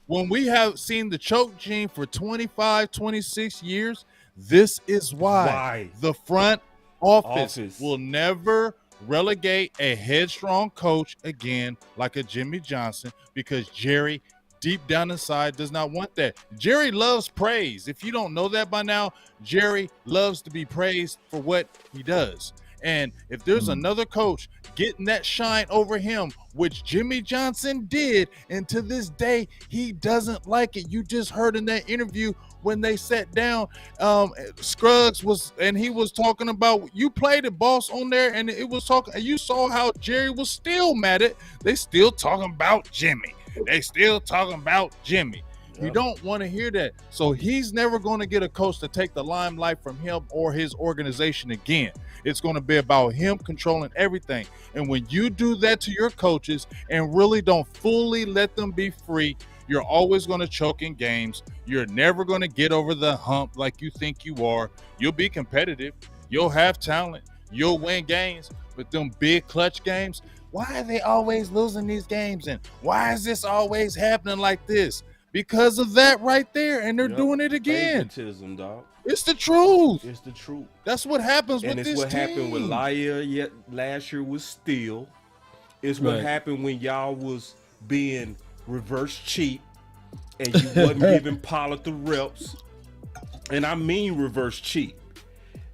When we have seen the choke gene for 25, 26 years, this is why the front office will never relegate a headstrong coach again like a Jimmy Johnson, because Jerry deep down inside does not want that. Jerry loves praise. If you don't know that by now, Jerry loves to be praised for what he does. And if there's another coach getting that shine over him, which Jimmy Johnson did, and to this day, he doesn't like it. You just heard in that interview when they sat down, Scruggs he was talking about, you played it, boss, on there, and it was talking, and you saw how Jerry was still mad at it. They still talking about Jimmy. They still talking about Jimmy. You don't want to hear that. So he's never going to get a coach to take the limelight from him or his organization again. It's going to be about him controlling everything. And when you do that to your coaches and really don't fully let them be free, you're always going to choke in games. You're never going to get over the hump like you think you are. You'll be competitive. You'll have talent. You'll win games. But them big clutch games, why are they always losing these games? And why is this always happening like this? Because of that right there, and they're doing it again. Favoritism, dog. It's the truth. It's the truth. That's what happens with this team. And it's what happened with Laya last year was Steele. It's what happened when y'all was being reverse cheap and you wasn't giving Pollard the reps. And I mean reverse cheap.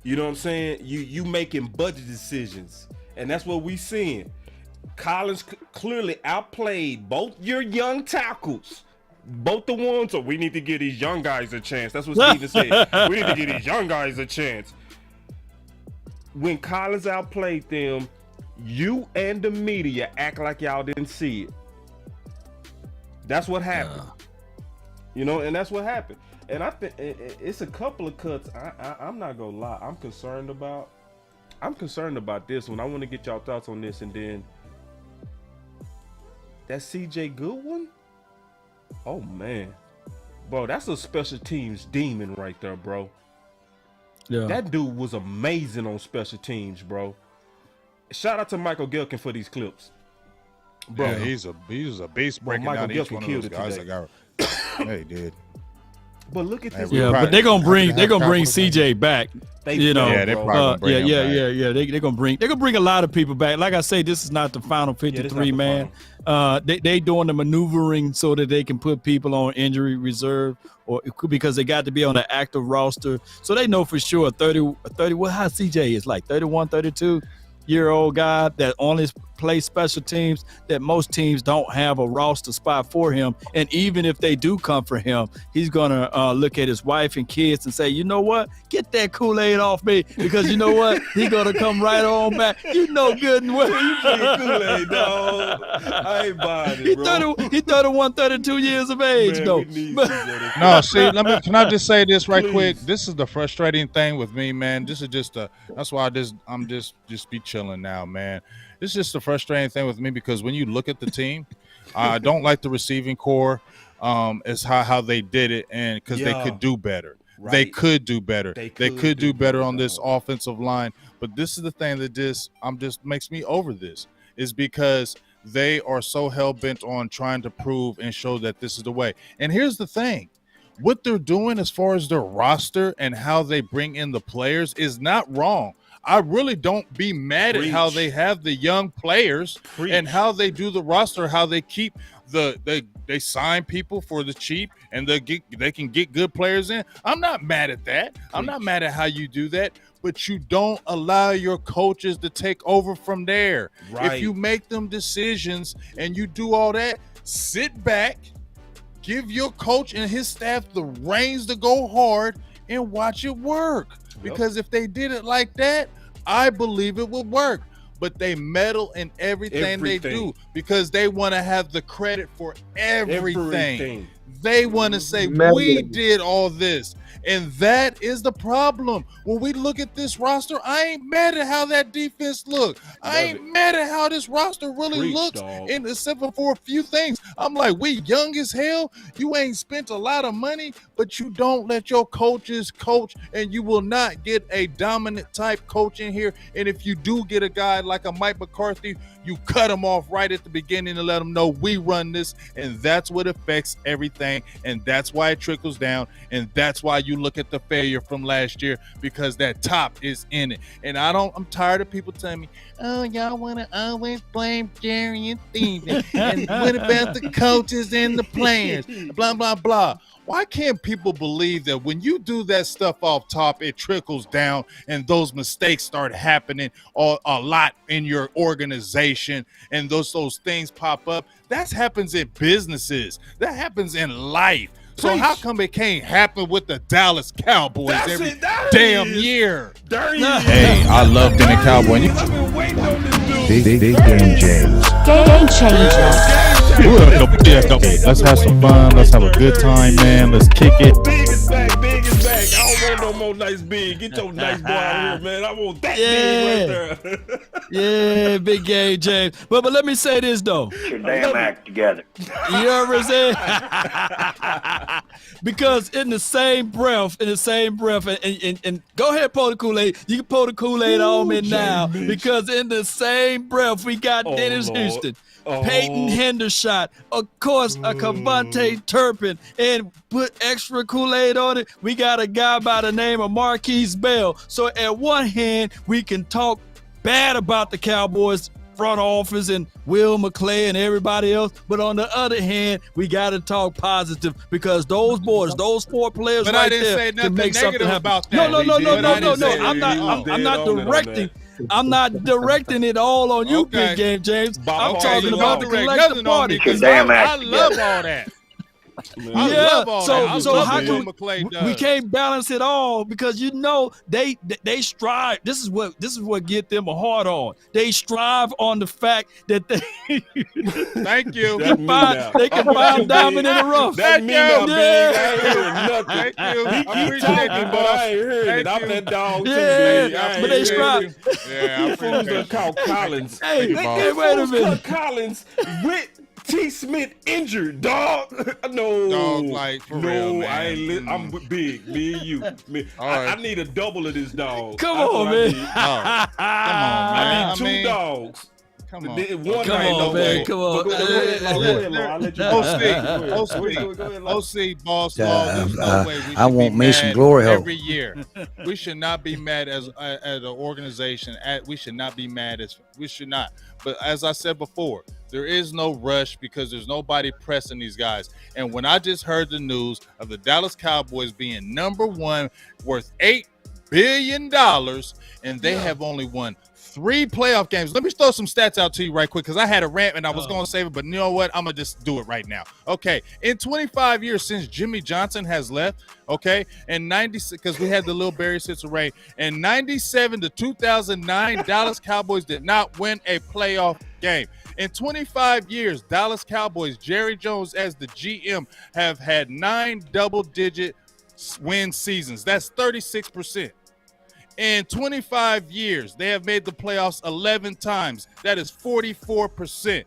You know what I'm saying? You making budget decisions. And that's what we seeing. Collins clearly outplayed both your young tackles. Both the ones, so we need to give these young guys a chance. That's what Steven said. We need to give these young guys a chance. When Collins outplayed them, you and the media act like y'all didn't see it. That's what happened. You know, and that's what happened. And I think it's a couple of cuts I'm not gonna lie. I'm concerned about this one. I want to get y'all thoughts on this, and then that CJ Goodwin. Oh man, bro, that's a special teams demon right there, bro. Yeah, that dude was amazing on special teams, bro. Shout out to Michael Gelkin for these clips, bro. Yeah, he's a beast breaking down each one of those guys that got. Yeah, he did. But look at this. Yeah, but they're gonna bring CJ back. You know, yeah, they probably bring him back. Yeah. They're gonna bring a lot of people back. Like I say, this is not the final 53 man. They doing the maneuvering so that they can put people on injury reserve, or because they got to be on an active roster. So they know for sure 30. What how CJ is like 31, 32-year-old guy that only plays special teams, that most teams don't have a roster spot for him. And even if they do come for him, he's gonna look at his wife and kids and say, you know what, get that Kool-Aid off me, because you know what, he's gonna come right on back. You know good and well. You drink Kool-Aid, dog. I ain't buying it, bro. He 31, 32 years of age, man, though. No, see, can I just say this right quick? This is the frustrating thing with me, man. This is just that's why I'm just be chilling now, man. This is just the frustrating thing with me, because when you look at the team, I don't like the receiving core. Is how they did it, and because they could do better. Right. They could do better. They could do better on this offensive line. But this is the thing that just makes me over this, is because they are so hell-bent on trying to prove and show that this is the way. And here's the thing. What they're doing as far as their roster and how they bring in the players is not wrong. I really don't be mad at how they have the young players and how they do the roster, how they keep they sign people for the cheap and they can get good players in. I'm not mad at that. I'm not mad at how you do that, but you don't allow your coaches to take over from there. Right. If you make them decisions and you do all that, sit back, give your coach and his staff the reins to go hard and watch it work. Because if they did it like that, I believe it would work. But they meddle in everything they do because they want to have the credit for everything. They want to say, we did all this. And that is the problem. When we look at this roster, I ain't mad at how that defense looked. I ain't mad at how this roster really looks, except for a few things. I'm like, we young as hell. You ain't spent a lot of money, but you don't let your coaches coach, and you will not get a dominant type coach in here. And if you do get a guy like a Mike McCarthy, you cut him off right at the beginning and let him know we run this, and that's what affects everything, and that's why it trickles down, and that's why you look at the failure from last year, because that top is in it. And I'm tired of people telling me, oh, y'all want to always blame Jerry and Steven. And what about the coaches and the players? Blah, blah, blah. Why can't people believe that when you do that stuff off top, it trickles down and those mistakes start happening a lot in your organization, and those things pop up? That happens in businesses. That happens in life. So how come it can't happen with the Dallas Cowboys every damn year? Hey, I love being a Cowboy. Big Game James. Game changer. Let's have some fun. Let's have a good time, man. Let's kick it. Big is back. Big is back. I don't want no more nice big. Get your nice boy out here, man. I want that big right there. Yeah, Big Game James. But let me say this, though. Get your damn act together. You know what I'm saying? Because in the same breath, and go ahead, pour the Kool-Aid. You can pour the Kool-Aid on me now. Because in the same breath, we got Dennis Houston, Peyton Hendershot, of course, a Cavante Turpin, and put extra Kool-Aid on it. We got a guy by the name of Marquise Bell. So at one hand, we can talk bad about the Cowboys front office and Will McClay and everybody else, but on the other hand, we got to talk positive, because those boys, those 4 players but right I didn't there say can make something happen. about that. No. I'm not directing. I'm not directing it all on you, Big Game James. I'm talking about the collective party. I love all that. So how can we can't balance it all, because they strive. This is what get them a hard on. They strive on the fact that they thank you. They can find diamond in the rough. Thank you. I ain't hearing nothing. Thank you. I appreciate it, but I ain't hearing it. I'm that dog too, Yeah, but they strive. Yeah, I fools done called Collins. Hey, wait a minute. Collins with T. Smith injured, dog. No, dog, like for real, man. I ain't. I'm big. Me and you. I need a double of this dog. Come on, man. Come on, man. I need 2 dogs. Come on. Come on, man. Come on. Go ahead, Law. I'll let you OC, boss law. There's no way we should I want be me some mad glory hole. every year. We should not be mad as an organization. We should not be mad as we should not. But as I said before, there is no rush, because there's nobody pressing these guys. And when I just heard the news of the Dallas Cowboys being number 1, worth $8 billion, and they have only won 3 playoff games. Let me throw some stats out to you right quick, because I had a rant and I was going to save it, but you know what? I'm going to just do it right now. Okay, in 25 years since Jimmy Johnson has left, okay, and 96, because we had the little Barry Sitzer, in 97 to 2009, Dallas Cowboys did not win a playoff game. In 25 years, Dallas Cowboys, Jerry Jones as the GM, have had 9 double-digit win seasons. That's 36%. In 25 years, they have made the playoffs 11 times. That is 44%.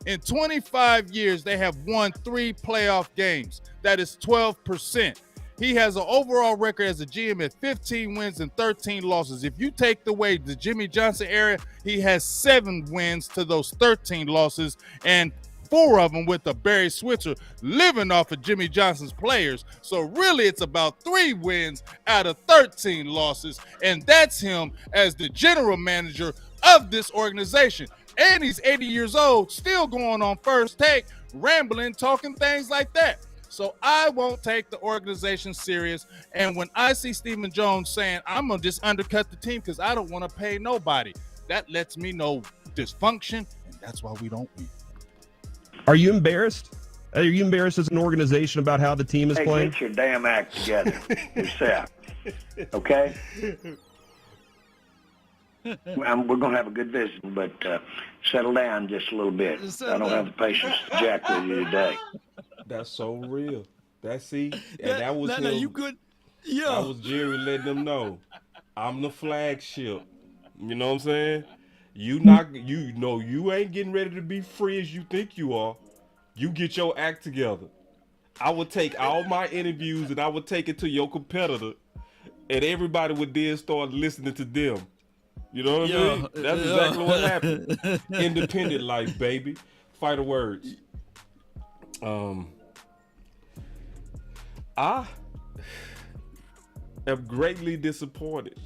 In 25 years, they have won 3 playoff games. That is 12%. He has an overall record as a GM at 15 wins and 13 losses. If you take away the Jimmy Johnson era, he has 7 wins to those 13 losses, and 4 of them with the Barry Switzer living off of Jimmy Johnson's players. So really, it's about 3 wins out of 13 losses, and that's him as the general manager of this organization. And he's 80 years old, still going on First Take, rambling, talking things like that. So I won't take the organization serious. And when I see Stephen Jones saying, I'm going to just undercut the team because I don't want to pay nobody, that lets me know dysfunction, and that's why we don't win. Are you embarrassed? Are you embarrassed as an organization about how the team is playing? Get your damn act together yourself, okay? We're going to have a good visit, but settle down just a little bit. I don't have the patience to jack with you today. That's so real. That was him. You could, yeah. That was Jerry letting them know, I'm the flagship. You know what I'm saying? You ain't getting ready to be free as you think you are. You get your act together. I would take all my interviews and I would take it to your competitor, and everybody would then start listening to them. You know what I mean? That's exactly what happened. Independent life, baby. Fighter words. am greatly disappointed.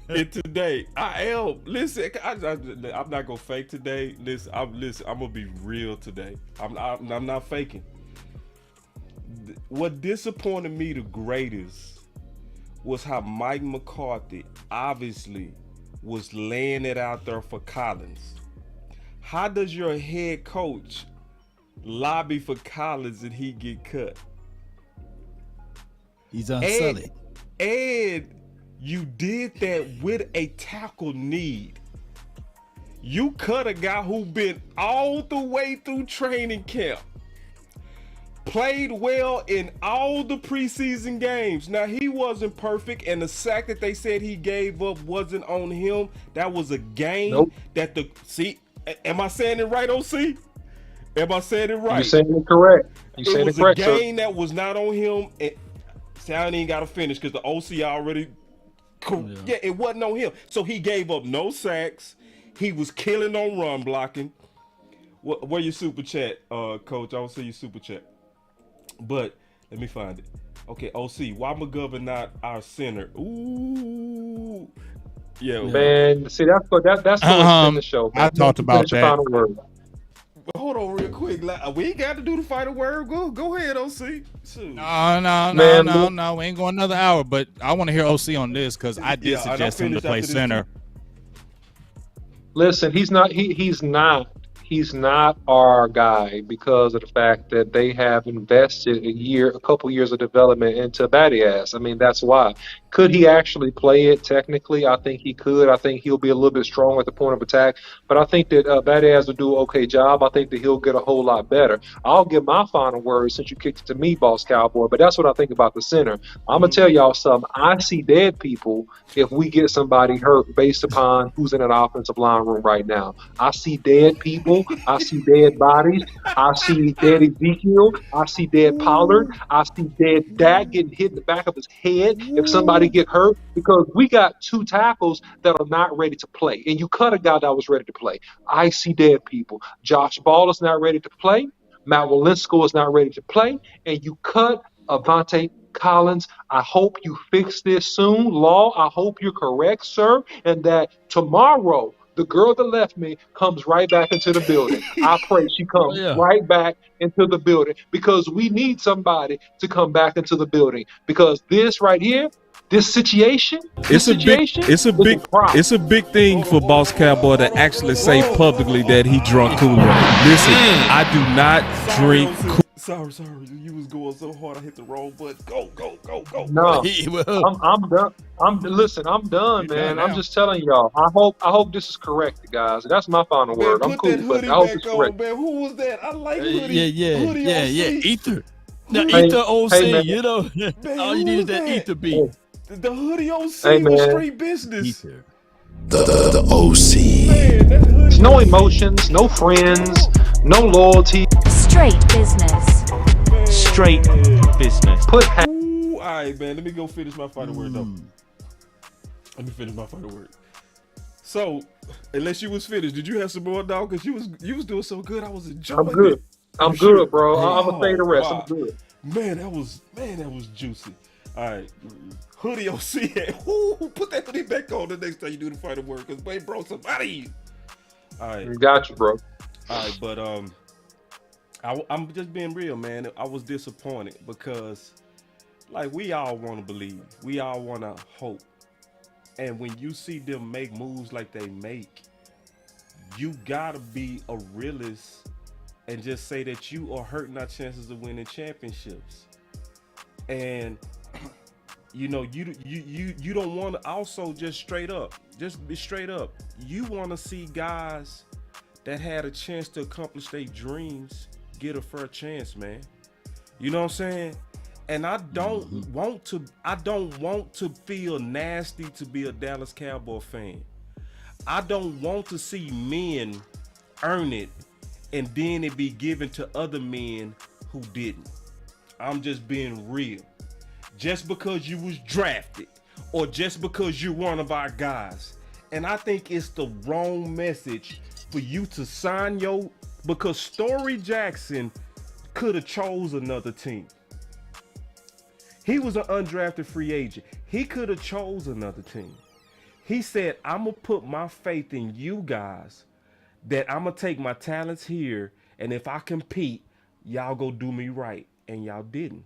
And today, I am. Listen, I'm not gonna fake today. Listen, I'm gonna be real today. I'm not faking. What disappointed me the greatest was how Mike McCarthy obviously was laying it out there for Collins. How does your head coach lobby for Collins and he get cut? He's unsullied. And you did that with a tackle need. You cut a guy who been all the way through training camp, played well in all the preseason games. Now, he wasn't perfect, and the sack that they said he gave up wasn't on him. That was a game that am I saying it right, OC? Am I saying it right? You're saying it correct. You're saying it correct, It was a game that was not on him. See, I ain't even got to finish because the OC already... Yeah, it wasn't on him. So he gave up no sacks. He was killing on run blocking. Where your super chat, Coach? I don't see your super chat. But let me find it. Okay, OC, why McGovern not our center? Ooh. Yeah, man. See, that's what the show. Man. I talked about that. Final word. Hold on real quick. We ain't got to do the final word. Go ahead, OC. Shoot. No. We ain't going another hour, but I want to hear OC on this because I did suggest him to play center. Listen, he's not our guy because of the fact that they have invested a couple years of development into Badias. I mean, that's why. Could he actually play it technically? I think he could. I think he'll be a little bit strong at the point of attack. But I think that Badias will do an okay job. I think that he'll get a whole lot better. I'll give my final word since you kicked it to me, Boss Cowboy. But that's what I think about the center. I'm going to tell y'all something. I see dead people if we get somebody hurt based upon who's in an offensive line room right now. I see dead people. I see dead bodies. I see dead Ezekiel. I see dead Pollard. I see dead Dak getting hit in the back of his head if somebody get hurt, because we got two tackles that are not ready to play. And you cut a guy that was ready to play. I see dead people. Josh Ball is not ready to play. Matt Walinsko is not ready to play. And you cut Avante Collins. I hope you fix this soon. Law, I hope you're correct, sir, and that tomorrow the girl that left me comes right back into the building. I pray she comes right back into the building, because we need somebody to come back into the building, because this right here, this situation, it's a big thing for Boss Cowboy to actually say publicly that he drunk Kool-Aid. Listen, I do not drink Kool-Aid. Sorry, you was going so hard I hit the wrong button. Go. No, I'm done. I'm done, man. I'm just telling y'all. I hope this is correct, guys. That's my final word. I'm cool, but I hope it's correct. Man, who was that? I like hoodie. Yeah. Ether. The Ether OC, man. you know. Man, all you need is that Ether beat. The hoodie OC was straight business. Ether. The OC. Man, no emotions, no friends, no loyalty. Straight business. Straight business. Put. Ooh, all right, man. Let me go finish my final word, though. Let me finish my final word. So, unless you was finished, did you have some more, dog? Because you was doing so good. I was enjoying it. I'm good. I'm good, bro. I'm gonna say the rest. Wow. I'm good. Man, that was juicy. All right, hoodie OC. Ooh, put that hoodie back on the next time you do the final word, because Wade brought some out of you. All right, got you, bro. All right, but I'm just being real, man. I was disappointed because, like, we all want to believe, we all want to hope, and when you see them make moves like they make, you gotta be a realist and just say that you are hurting our chances of winning championships. And you know, you don't want to also just be straight up. You want to see guys that had a chance to accomplish their dreams get a fair chance, man. You know what I'm saying? And I don't want to feel nasty to be a Dallas Cowboy fan. I don't want to see men earn it and then it be given to other men who didn't. I'm just being real. Just because you was drafted or just because you're one of our guys. And I think it's the wrong message for you to sign because Story Jackson could have chose another team. He was an undrafted free agent. He could have chose another team. He said, I'm going to put my faith in you guys, that I'm going to take my talents here, and if I compete, y'all go do me right. And y'all didn't.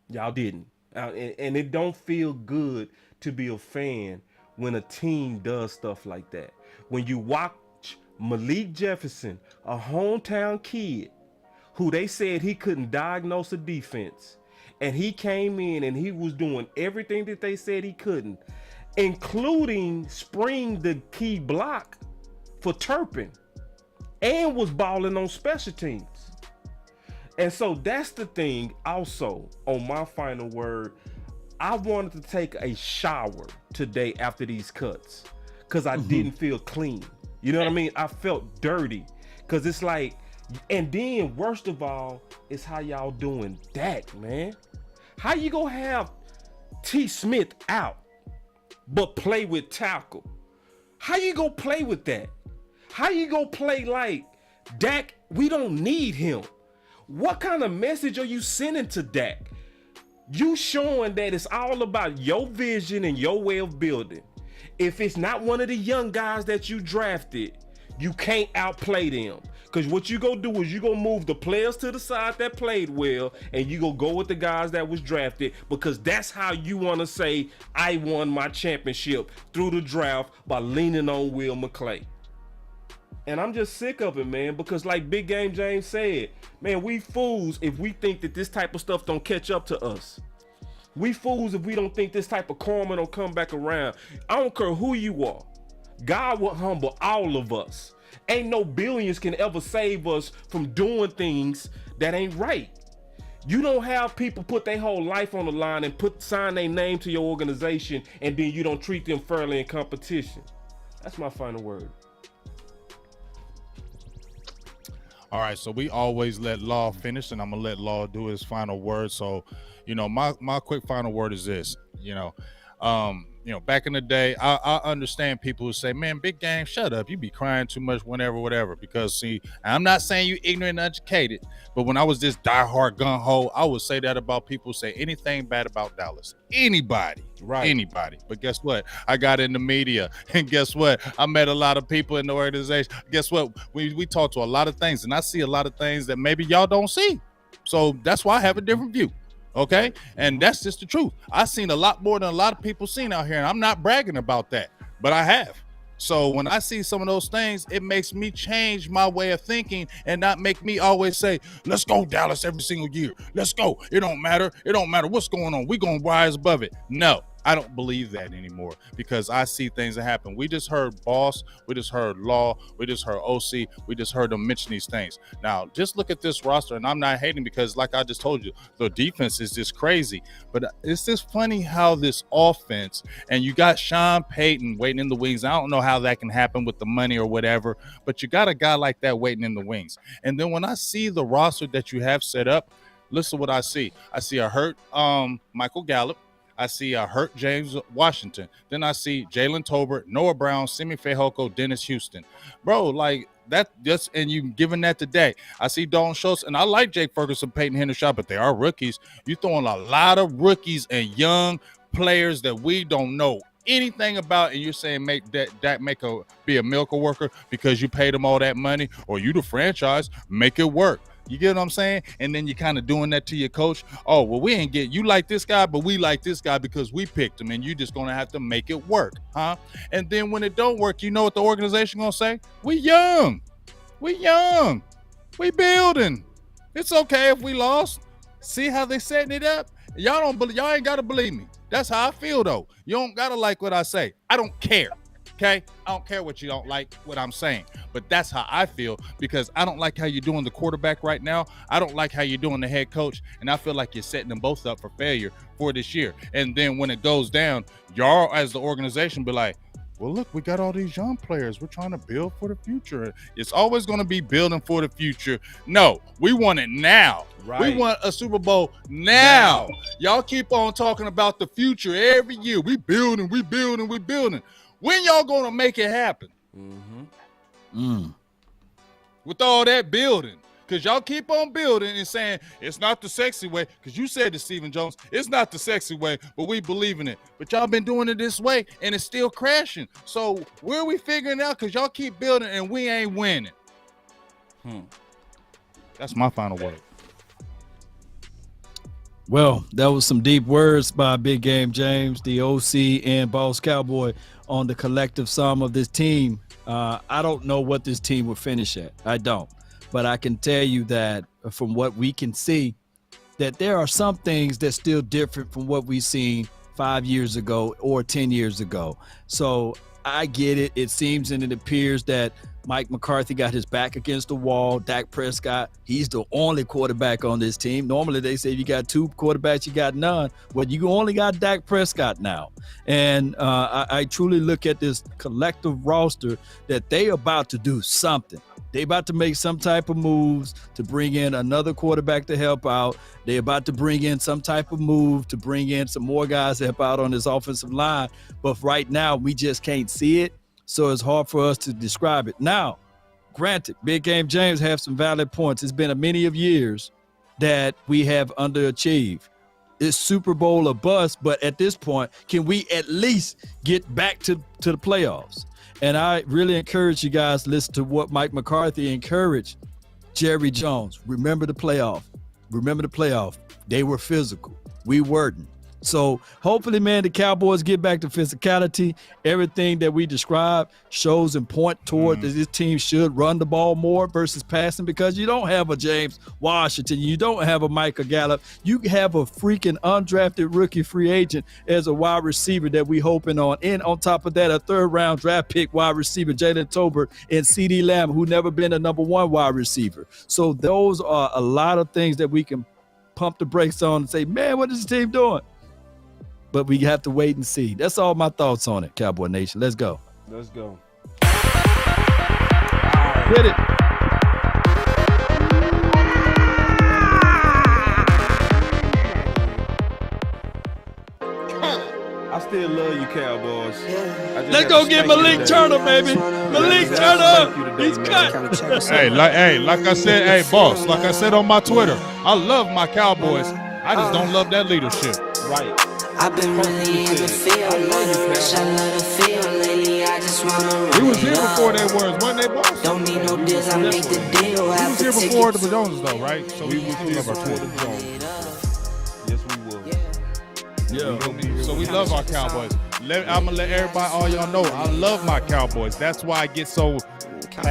Y'all didn't. And it don't feel good to be a fan when a team does stuff like that. When you watch Malik Jefferson, a hometown kid, who they said he couldn't diagnose a defense, and he came in and he was doing everything that they said he couldn't, including spring the key block for Turpin, and was balling on special teams. And so that's the thing also on my final word. I wanted to take a shower today after these cuts because I didn't feel clean. You know what I mean? I felt dirty because it's like, and then worst of all is how y'all doing Dak, man. How you gonna have T. Smith out but play with tackle? How you gonna play with that? How you gonna play like Dak? We don't need him. What kind of message are you sending to Dak? You showing that it's all about your vision and your way of building. If it's not one of the young guys that you drafted, you can't outplay them. Because what you gonna do is you gonna move the players to the side that played well, and you gonna go with the guys that was drafted, because that's how you wanna say, I won my championship through the draft by leaning on Will McClay. And I'm just sick of it, man, because like Big Game James said, man, we fools if we think that this type of stuff don't catch up to us. We fools if we don't think this type of karma don't come back around. I don't care who you are. God will humble all of us. Ain't no billions can ever save us from doing things that ain't right. You don't have people put their whole life on the line and sign their name to your organization, and then you don't treat them fairly in competition. That's my final word. All right, so we always let Law finish, and I'm gonna let Law do his final word. So, my quick final word is this. Back in the day, I understand people who say, man, Big Game, shut up. You be crying too much whatever. Because, see, I'm not saying you ignorant and uneducated, but when I was this diehard gung-ho, I would say that about people who say anything bad about Dallas. Anybody. Right. Anybody. But guess what? I got in the media, and guess what? I met a lot of people in the organization. Guess what? We talk to a lot of things, and I see a lot of things that maybe y'all don't see. So that's why I have a different view. Okay, and that's just the truth. I've seen a lot more than a lot of people seen out here, and I'm not bragging about that, but I have. So when I see some of those things, it makes me change my way of thinking and not make me always say, let's go Dallas every single year. Let's go. It don't matter. It don't matter what's going on. We're going to rise above it. No, I don't believe that anymore because I see things that happen. We just heard Boss. We just heard Law. We just heard OC. We just heard them mention these things. Now, just look at this roster, and I'm not hating because, like I just told you, the defense is just crazy. But it's just funny how this offense, and you got Sean Payton waiting in the wings. I don't know how that can happen with the money or whatever, but you got a guy like that waiting in the wings. And then when I see the roster that you have set up, listen to what I see. I see a hurt Michael Gallup. I see a hurt James Washington. Then I see Jalen Tolbert, Noah Brown, Simi Fehoko, Dennis Houston. Bro, like that just, and you giving that today. I see Dalton Schultz, and I like Jake Ferguson, Peyton Hendershot, but they are rookies. You're throwing a lot of rookies and young players that we don't know anything about, and you're saying be a miracle worker because you paid them all that money, or you the franchise, make it work. You get what I'm saying? And then you're kind of doing that to your coach. Oh, well, we ain't get you like this guy, but we like this guy because we picked him, and you just gonna have to make it work, huh? And then when it don't work, you know what the organization gonna say? We young, we building. It's okay if we lost. See how they setting it up? Y'all ain't gotta believe me. That's how I feel though. You don't gotta like what I say. I don't care. Okay, I don't care what you don't like what I'm saying, but that's how I feel because I don't like how you're doing the quarterback right now. I don't like how you're doing the head coach, and I feel like you're setting them both up for failure for this year. And then when it goes down, y'all as the organization be like, well, look, we got all these young players. We're trying to build for the future. It's always going to be building for the future. No, we want it now. Right. We want a Super Bowl now. Y'all keep on talking about the future every year. We building. When y'all gonna make it happen? With all that building, Because y'all keep on building and saying it's not the sexy way. Because you said to Stephen Jones, it's not the sexy way, but we believe in it. But y'all been doing it this way, and it's still crashing. So where are we figuring out? Because y'all keep building, and we ain't winning. That's my final word. Well, that was some deep words by Big Game James, the OC and Boss Cowboy, on the collective sum of this team. I don't know what this team will finish at. I don't. But I can tell you that from what we can see, that there are some things that's still different from what we seen 5 years ago or 10 years ago. So I get it. It seems and it appears that Mike McCarthy got his back against the wall. Dak Prescott, he's the only quarterback on this team. Normally they say you got two quarterbacks, you got none. Well, you only got Dak Prescott now. And I truly look at this collective roster that they about to do something. They about to make some type of moves to bring in another quarterback to help out. They about to bring in some type of move to bring in some more guys to help out on this offensive line. But right now, we just can't see it. So it's hard for us to describe it. Now, granted, Big Game James have some valid points. It's been a many of years that we have underachieved. It's Super Bowl or bust, but at this point, can we at least get back to the playoffs? And I really encourage you guys to listen to what Mike McCarthy encouraged Jerry Jones. Remember the playoff. Remember the playoff. They were physical. We weren't. So hopefully, man, the Cowboys get back to physicality. Everything that we describe shows and point toward that this team should run the ball more versus passing, because you don't have a James Washington. You don't have a Michael Gallup. You have a freaking undrafted rookie free agent as a wide receiver that we hoping on. And on top of that, a third-round draft pick wide receiver, Jalen Tolbert, and CeeDee Lamb, who never been a number one wide receiver. So those are a lot of things that we can pump the brakes on and say, man, what is this team doing? But we have to wait and see. That's all my thoughts on it, Cowboy Nation. Let's go. Let's go. Hit it. I still love you, Cowboys. Let's go get Malik Turner, baby. Malik Turner. He's cut. Hey, like I said, hey, boss, like I said on my Twitter, I love my Cowboys. I just don't love that leadership. Right. I've been really in the field, I love the feel lately. I just wanna run We was here it before up. they was, wasn't they, boss? Don't need no deals, I make the deal. We was here before the Joneses, though, right? So We was here before the Joneses. Yes, we were. Yeah. So we love our Cowboys. I'm gonna let everybody, all y'all know, I love my Cowboys. That's why I get so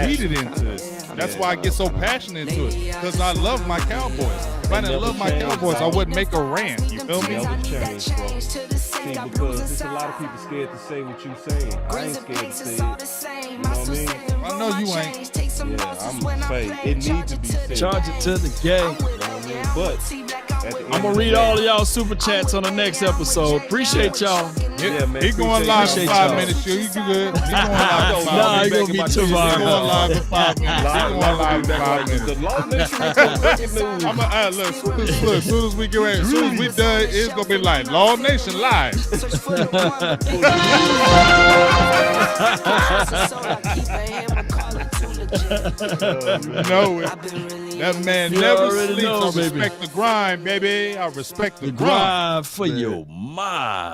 heated into it. That's why I get so passionate into it, because I love my Cowboys. If I didn't love my Cowboys, I wouldn't make a rant. You feel me? Never change, bro. See, because there's a lot of people scared to say what you saying. I ain't scared to say it. You know what I mean? I know you ain't. Yeah, I'm saying it needs to be said. Charge it to the game. You know what I mean? But I'm gonna read all of y'all super chats on the next episode. Appreciate y'all. Yeah, man. He going live in Appreciate 5 y'all. minutes. You good? He going live in 5 Nah, minutes. he gonna be too He far. going live in 5 minutes. He going live in 5 minutes. The Law Nation report breaking news. Look, as soon as we get ready, as soon as we done, it's gonna be like Law Nation live. Know it. That man You never already sleeps. know, I baby. respect the grind, baby. I respect the The grind. grind for your mind.